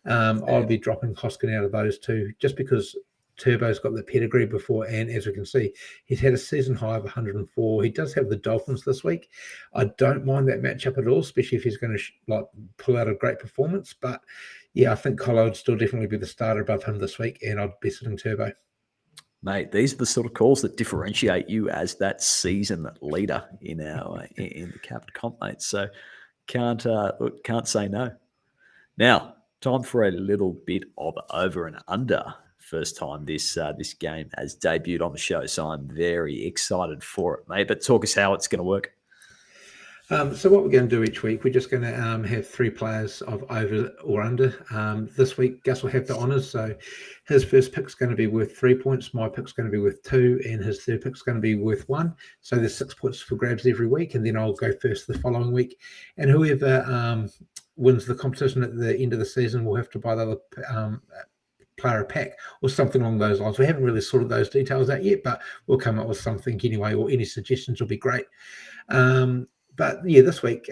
I'll be dropping Hosking out of those two just because Turbo's got the pedigree before, and as we can see, he's had a season high of 104. He does have the Dolphins this week. I don't mind that matchup at all, especially if he's going to pull out a great performance. But yeah, I think Colo would still definitely be the starter above him this week, and I'd be sitting Turbo. Mate, these are the sort of calls that differentiate you as that season leader in the Captain Comp, mate. So can't say no. Now, time for a little bit of over and under. First time this game has debuted on the show, so I'm very excited for it, mate. But talk us how it's going to work. So what we're going to do each week, we're just going to have 3 players of over or under. This week, Gus will have the honours. So his first pick's going to be worth 3 points. My pick's going to be worth 2, and his third pick's going to be worth 1. So there's 6 points for grabs every week, and then I'll go first the following week. And whoever wins the competition at the end of the season will have to buy the other player a pack or something along those lines. We haven't really sorted those details out yet, but we'll come up with something anyway, or any suggestions will be great. But yeah, this week,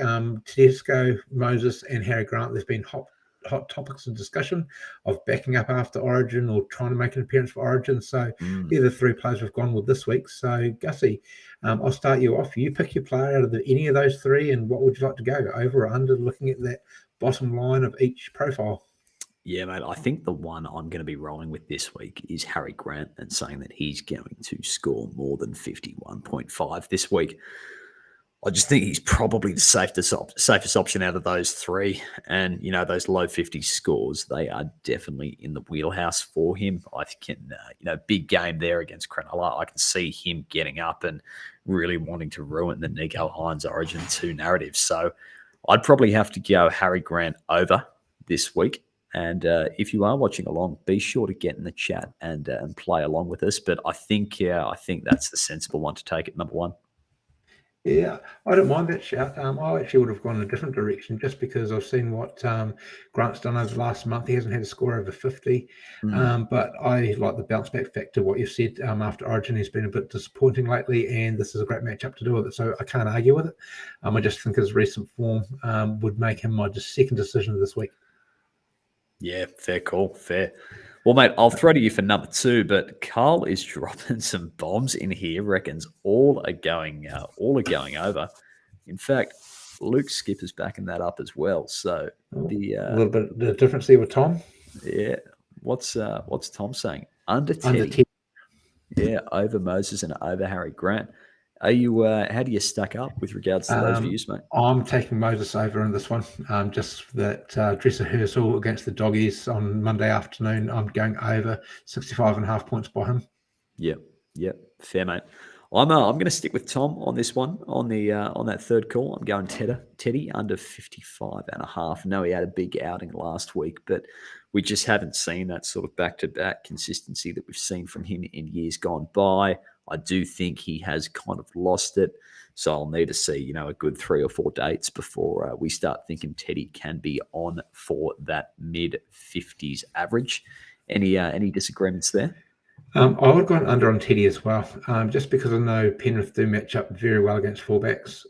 Tedesco, Moses, and Harry Grant, there's been hot topics of discussion of backing up after Origin or trying to make an appearance for Origin. So they're the 3 players we've gone with this week. So Gussie, I'll start you off. You pick your player out of any of those 3, and what would you like to go over or under, looking at that bottom line of each profile? Yeah, mate, I think the one I'm going to be rolling with this week is Harry Grant, and saying that he's going to score more than 51.5 this week. I just think he's probably the safest option out of those 3. And, those low 50 scores, they are definitely in the wheelhouse for him. I can, big game there against Cronulla. I can see him getting up and really wanting to ruin the Nico Hines Origin 2 narrative. So I'd probably have to go Harry Grant over this week. And if you are watching along, be sure to get in the chat and play along with us. But I think that's the sensible one to take at number 1. Yeah, I don't mind that shout. I actually would have gone in a different direction just because I've seen what Grant's done over the last month. He hasn't had a score over 50, but I like the bounce back factor. What you've said after Origin, he's been a bit disappointing lately, and this is a great matchup to do with it. So I can't argue with it. I just think his recent form would make him my second decision this week. Yeah, fair call, fair. Well, mate, I'll throw to you for number 2, but Carl is dropping some bombs in here. Reckons all are going over. In fact, Luke Skipper's backing that up as well. So a little bit the difference there with Tom. Yeah, what's Tom saying? Under Under Teddy. Yeah, over Moses and over Harry Grant. Are you? How do you stack up with regards to those views, mate? I'm taking Moses over in this one. Just that dress rehearsal against the Doggies on Monday afternoon. I'm going over 65.5 points by him. Yep, fair, mate. I'm going to stick with Tom on this one on that third call. I'm going Teddy under 55.5. I know he had a big outing last week, but we just haven't seen that sort of back-to-back consistency that we've seen from him in years gone by. I do think he has kind of lost it. So I'll need to see, a good 3 or 4 dates before we start thinking Teddy can be on for that mid-50s average. Any disagreements there? I would go under on Teddy as well, just because I know Penrith do match up very well against fullbacks.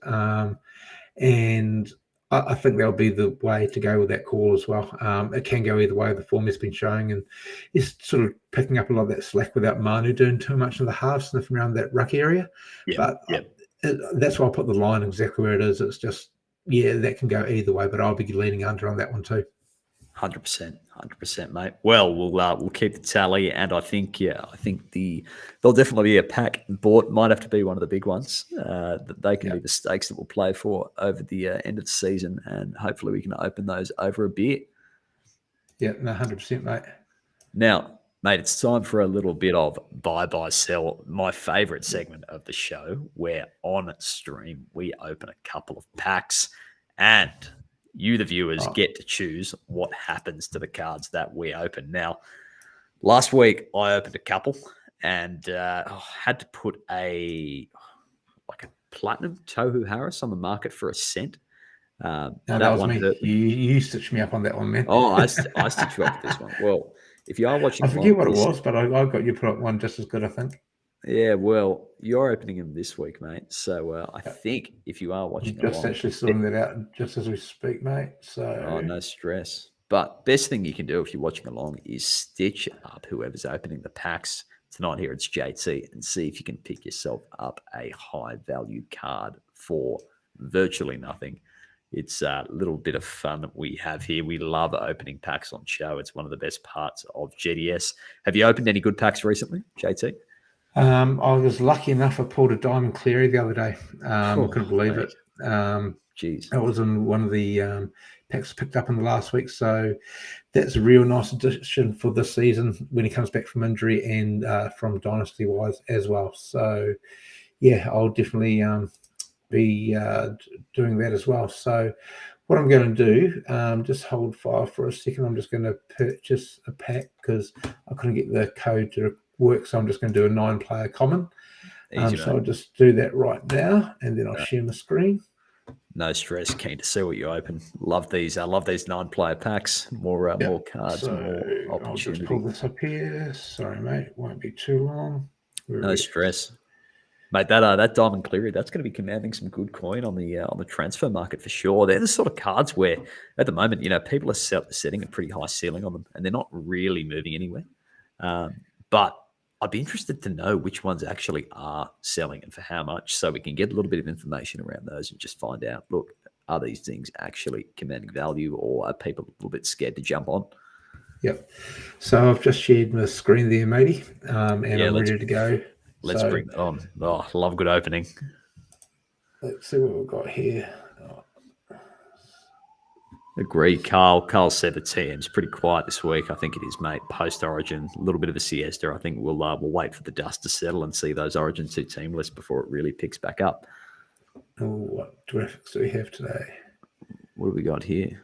And I think that'll be the way to go with that call as well. It can go either way. The form has been showing, and he's sort of picking up a lot of that slack without Manu doing too much in the half, sniffing around that ruck area. That's why I put the line exactly where it is. It's just, that can go either way, but I'll be leaning under on that one too. 100%, mate. Well, we'll keep the tally, and I think there'll definitely be a pack bought. Might have to be one of the big ones. That they can be the stakes that we'll play for over the end of the season, and hopefully we can open those over a beer. Yeah, no, 100%, mate. Now, mate, it's time for a little bit of buy, sell, my favourite segment of the show, where on stream we open a couple of packs, and you, the viewers, get to choose what happens to the cards that we open. Now, last week I opened a couple and had to put a platinum Tohu Harris on the market for $0.01. That was me. You stitched me up on that one, man. Oh, I stitched you up with this one. Well, if you are watching, I forget what it was, but I got you put up one just as good, I think. Yeah, well, you're opening them this week, mate. So I think if you are watching, just actually sorting that out just as we speak, mate. So no stress. But best thing you can do if you're watching along is stitch up whoever's opening the packs tonight. Here it's JT, and see if you can pick yourself up a high value card for virtually nothing. It's a little bit of fun that we have here. We love opening packs on show. It's one of the best parts of GDS. Have you opened any good packs recently, JT? I was lucky enough I pulled a Diamond Cleary the other day. I couldn't believe it. Jeez. It was in one of the packs picked up in the last week. So that's a real nice addition for this season when he comes back from injury and from Dynasty-wise as well. So, yeah, I'll definitely be doing that as well. So what I'm going to do, just hold fire for a second. I'm just going to purchase a pack because I couldn't get the code to work, so I'm just going to do a 9-player common. So I'll just do that right now, and then I'll share my screen. No stress. Keen to see what you open. Love these 9-player packs. More cards, so more opportunity. I'll just pull this up here. Sorry, mate. It won't be too long. No stress, mate. That Diamond Cleary, that's going to be commanding some good coin on the transfer market for sure. They're the sort of cards where, at the moment, people are setting a pretty high ceiling on them, and they're not really moving anywhere. But I'd be interested to know which ones actually are selling and for how much, so we can get a little bit of information around those and just find out, look, are these things actually commanding value, or are people a little bit scared to jump on? Yep. So I've just shared my screen there, matey, and I'm ready to go. Let's bring that on. Oh, love good opening. Let's see what we've got here. Agree. Carl said the TM's pretty quiet this week. I think it is, mate. Post-Origin, a little bit of a siesta. I think we'll wait for the dust to settle and see those Origin 2 team lists before it really picks back up. Oh, what graphics do we have today? What have we got here?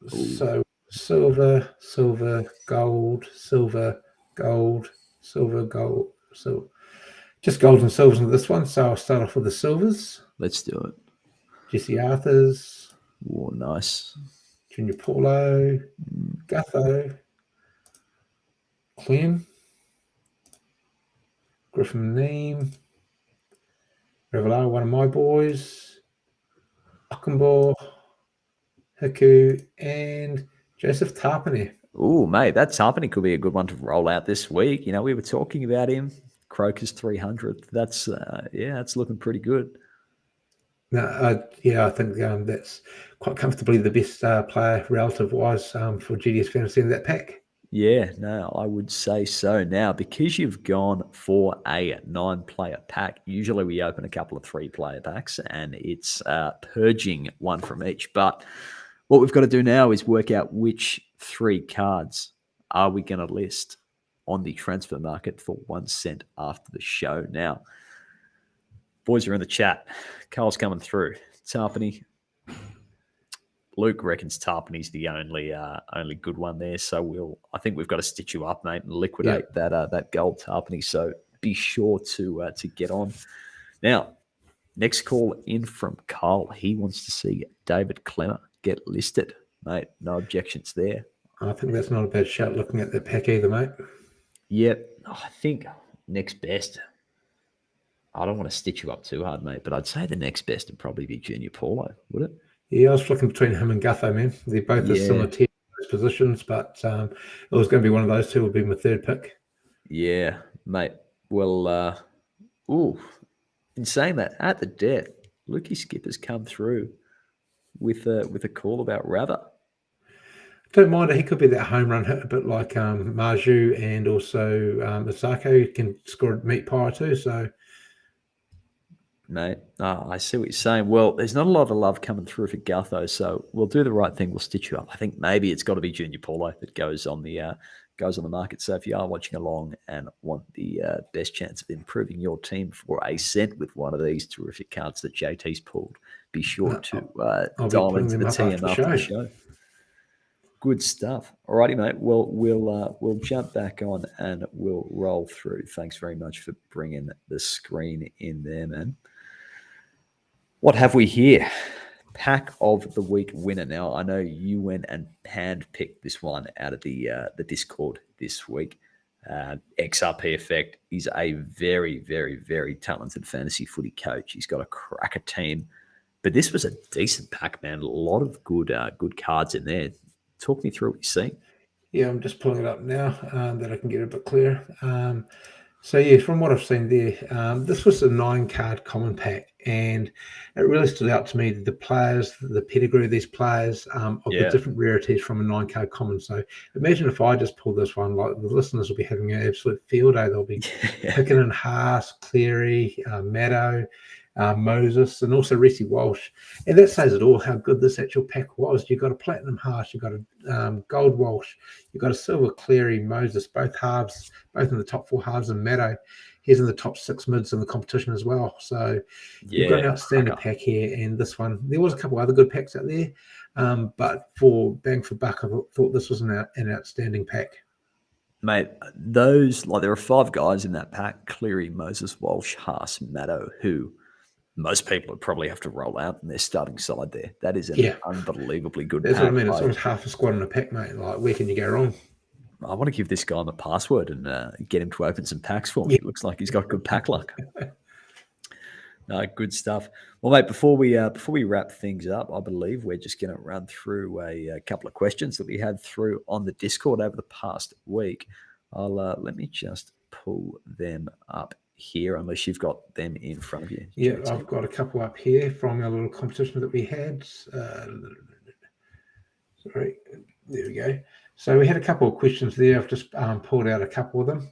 So silver, gold, silver, gold, silver, gold. So Just golds and silvers in this one, so I'll start off with the silvers. Let's do it. Jesse Arthurs. Oh, nice. Junior Paulo. Gutho. Clem. Griffin Neem. Revelar, one of my boys. Ockenbaugh. Hiku. And Joseph Tarpany. Oh, mate, that Tarpany could be a good one to roll out this week. You know, we were talking about him. Croker's 300. That's that's looking pretty good. No, I think that's quite comfortably the best player relative-wise for GDS Fantasy in that pack. Yeah, no, I would say so. Now, because you've gone for a 9-player pack, usually we open a couple of 3-player packs and it's purging one from each. But what we've got to do now is work out which 3 cards are we going to list on the transfer market for 1 cent after the show. Now, boys are in the chat. Carl's coming through. Tarpany. Luke reckons Tarpany's the only good one there. So I think we've got to stitch you up, mate, and liquidate that gold Tarpany. So be sure to get on. Now, next call in from Carl. He wants to see David Clemmer get listed, mate. No objections there. I think that's not a bad shout looking at that pack either, mate. Yep. I think next best. I don't want to stitch you up too hard, mate, but I'd say the next best would probably be Junior Paulo, would it? Yeah, I was looking between him and Gutho, man. They're both a similar tier positions, but it was going to be one of those two would be my third pick. Yeah, mate. Well, in saying that, at the death, Lukey Skipper's come through with a call about Rather. Don't mind it. He could be that home run hit a bit like Marju and also Misako can score a meat pie too. So, mate, I see what you're saying. Well, there's not a lot of love coming through for Gutho, so we'll do the right thing. We'll stitch you up. I think maybe it's got to be Junior Paulo that goes on the market. So if you are watching along and want the best chance of improving your team for a cent with one of these terrific cards that JT's pulled, be sure to dial into the TM after the show. Good stuff. Alrighty, mate. Well, we'll jump back on and we'll roll through. Thanks very much for bringing the screen in there, man. What have we here? Pack of the week winner. Now, I know you went and hand-picked this one out of the Discord this week. XRP Effect is a very, very, very talented fantasy footy coach. He's got a cracker team. But this was a decent pack, man. A lot of good cards in there. Talk me through what you're seeing. Yeah, I'm just pulling it up now that I can get a bit clearer. So, yeah, from what I've seen there, this was a 9-card common pack, and it really stood out to me the players, the pedigree of these players, of the different rarities from a 9-card common. So imagine if I just pulled this one, like the listeners will be having an absolute field day. They'll be picking in Haas, Cleary, Maddo, Moses, and also Reece Walsh. And that says it all, how good this actual pack was. You've got a platinum Haas, you've got a gold Walsh, you've got a silver Cleary, Moses, both halves, both in the top 4 halves, and Maddo. He's in the top 6 mids in the competition as well. So you've got an outstanding pack here. And this one, there was a couple other good packs out there, but for bang for buck, I thought this was an outstanding pack. Mate, there are 5 guys in that pack: Cleary, Moses, Walsh, Haas, Maddo, who most people would probably have to roll out in their starting side there. That is an unbelievably good pack. That's what I mean. It's almost half a squad in a pack, mate. Like, where can you go wrong? I want to give this guy my password and get him to open some packs for me. It looks like he's got good pack luck. No, good stuff. Well, mate, before we wrap things up, I believe we're just going to run through a couple of questions that we had through on the Discord over the past week. Let me just pull them up here, unless you've got them in front of you. Yeah, I've got a couple up here from our little competition that we had. Sorry, there we go. So we had a couple of questions there. I've just pulled out a couple of them.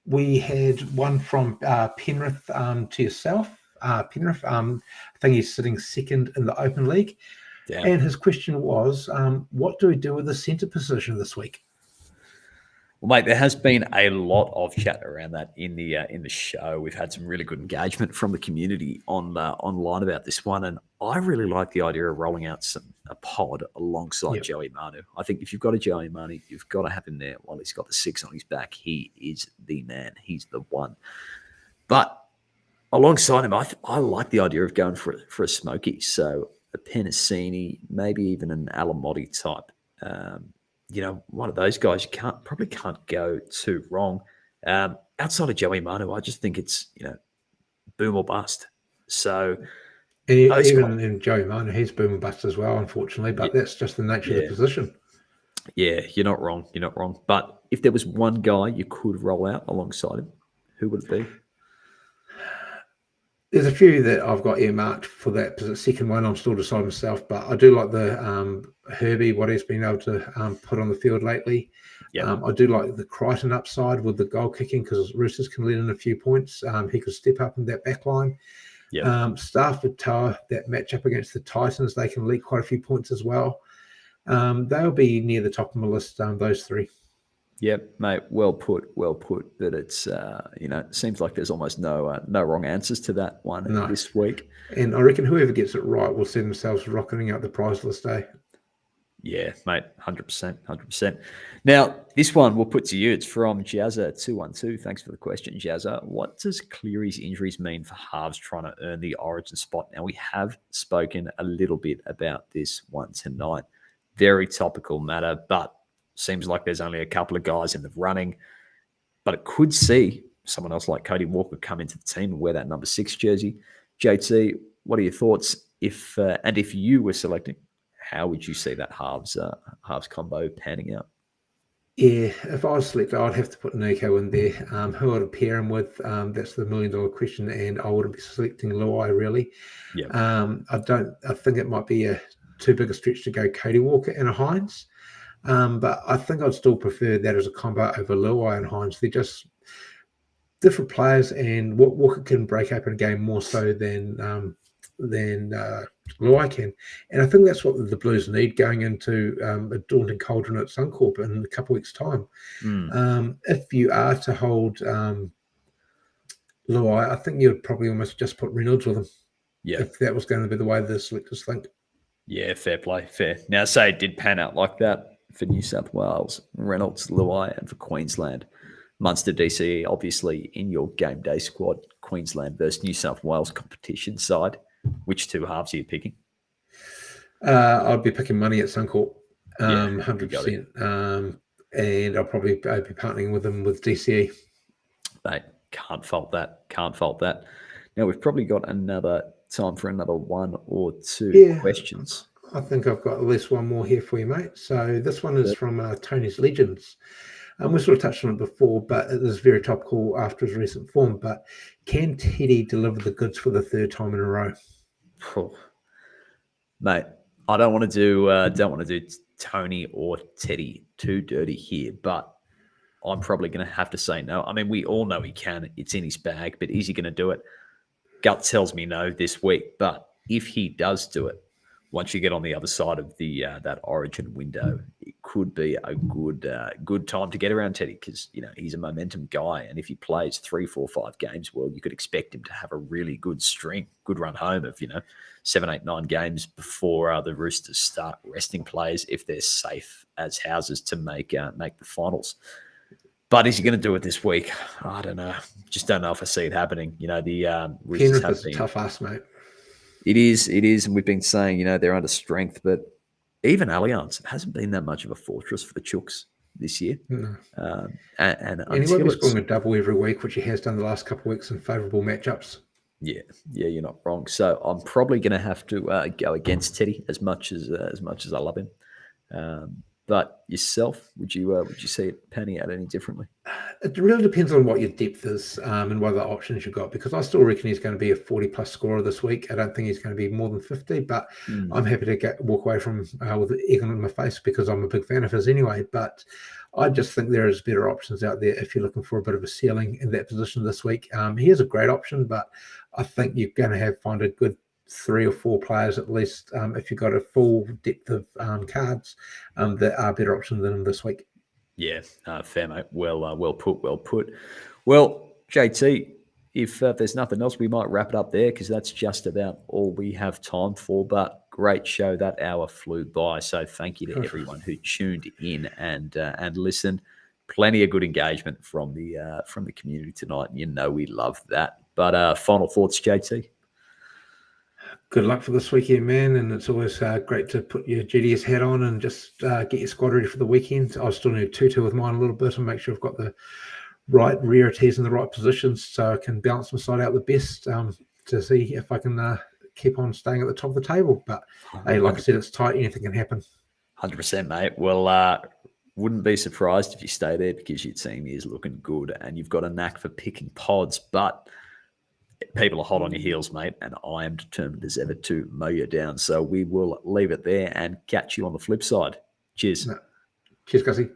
We had one from Penrith to yourself. Penrith, I think he's sitting second in the Open League. And his question was, what do we do with the centre position this week? Well, mate, there has been a lot of chat around that in the show. We've had some really good engagement from the community online about this one, and I really like the idea of rolling out a pod alongside Joey Manu. I think if you've got a Joey Manu, you've got to have him there while he's got the 6 on his back. He is the man. He's the one. But alongside him, I like the idea of going for a smoky. So a Penasini, maybe even an Alamotti type. One of those guys you probably can't go too wrong. Outside of Joey Manu, I just think it's boom or bust. So even in Joey Manu, he's boom or bust as well, unfortunately. But that's just the nature of the position. Yeah, you're not wrong. You're not wrong. But if there was one guy you could roll out alongside him, who would it be? There's a few that I've got earmarked for that second one. I'm still deciding myself, but I do like the Herbie, what he's been able to put on the field lately. I do like the Crichton upside with the goal kicking because Roosters can let in a few points. He could step up in that back line. Stafford Tower, that matchup against the Titans, they can leak quite a few points as well. They'll be near the top of my list, those three. Yep, mate. Well put. But it's it seems like there's almost no wrong answers to that one this week. And I reckon whoever gets it right will see themselves rocketing out the prize list, eh? Yeah, mate. 100%. Now this one we'll put to you. It's from Jazza212. Thanks for the question, Jazza. What does Cleary's injuries mean for halves trying to earn the Origin spot? Now we have spoken a little bit about this one tonight. Very topical matter, but seems like there's only a couple of guys in the running, but it could see someone else like Cody Walker come into the team and wear that number 6 jersey. JT, what are your thoughts? If you were selecting, how would you see that halves combo panning out? Yeah, if I was selected, I'd have to put Nico in there. Who I'd pair him with? That's the $1 million question, and I wouldn't be selecting Luai really. I think it might be too big a stretch to go Cody Walker and a Hines. But I think I'd still prefer that as a combo over Luai and Hines. They're just different players, and Walker can break open a game more so than Luai can. And I think that's what the Blues need going into a daunting cauldron at Suncorp in a couple of weeks' time. If you are to hold Luai, I think you'd probably almost just put Reynolds with him. Yeah, if that was going to be the way the selectors think. Yeah, fair play, fair. Now, say it did pan out like that for New South Wales, Reynolds, Luai, and for Queensland, Munster, DCE, obviously in your game day squad, Queensland versus New South Wales competition side. Which two halves are you picking? I'd be picking Money at Suncorp, 100%. And I'll probably be partnering with them with DCE. Mate, can't fault that. Now, we've probably got time for another one or two questions. I think I've got at least one more here for you, mate. So this one is from Tony's Legends. We sort of touched on it before, but it is very topical after his recent form. But can Teddy deliver the goods for the third time in a row? Oh, mate, I don't want to do Tony or Teddy too dirty here, but I'm probably going to have to say no. I mean, we all know he can. It's in his bag, but is he going to do it? Gut tells me no this week. But if he does do it, once you get on the other side of the that Origin window, it could be a good time to get around Teddy because he's a momentum guy, and if he plays 3, 4, 5 games, well, you could expect him to have a really good string, good run home of 7, 8, 9 games before the Roosters start resting players if they're safe as houses to make the finals. But is he going to do it this week? I don't know. Just don't know if I see it happening. The Roosters have been tough ass, mate. It is, and we've been saying, they're under strength, but even Allianz, it hasn't been that much of a fortress for the Chooks this year. No. And he won't be scoring a double every week, which he has done the last couple of weeks in favourable matchups. Yeah, you're not wrong. So I'm probably going to have to go against Teddy as much as I love him. But yourself, would you see it panning out any differently? It really depends on what your depth is and what other options you've got, because I still reckon he's going to be a 40-plus scorer this week. I don't think he's going to be more than 50, but I'm happy to walk away from with an egg on my face because I'm a big fan of his anyway. But I just think there is better options out there if you're looking for a bit of a ceiling in that position this week. He is a great option, but I think you're going to find a good 3 or 4 players at least, if you've got a full depth of cards, that are better options than him this week. Yeah, fair, mate. Well put. Well put. Well, JT, if there's nothing else, we might wrap it up there because that's just about all we have time for. But great show. That hour flew by. So thank you to everyone who tuned in and listened. Plenty of good engagement from the community tonight, and you know we love that. But final thoughts, JT. Good luck for this weekend, man. And it's always great to put your GDS hat on and just get your squad ready for the weekend. I still need to tutor with mine a little bit and make sure I've got the right rarities in the right positions so I can balance my side out the best to see if I can keep on staying at the top of the table. But hey, like I said, it's tight. Anything can happen. 100%, mate. Well, wouldn't be surprised if you stay there because your team is looking good and you've got a knack for picking pods. But people are hot on your heels, mate, and I am determined as ever to mow you down. So we will leave it there and catch you on the flip side. Cheers. Cheers, Gussie.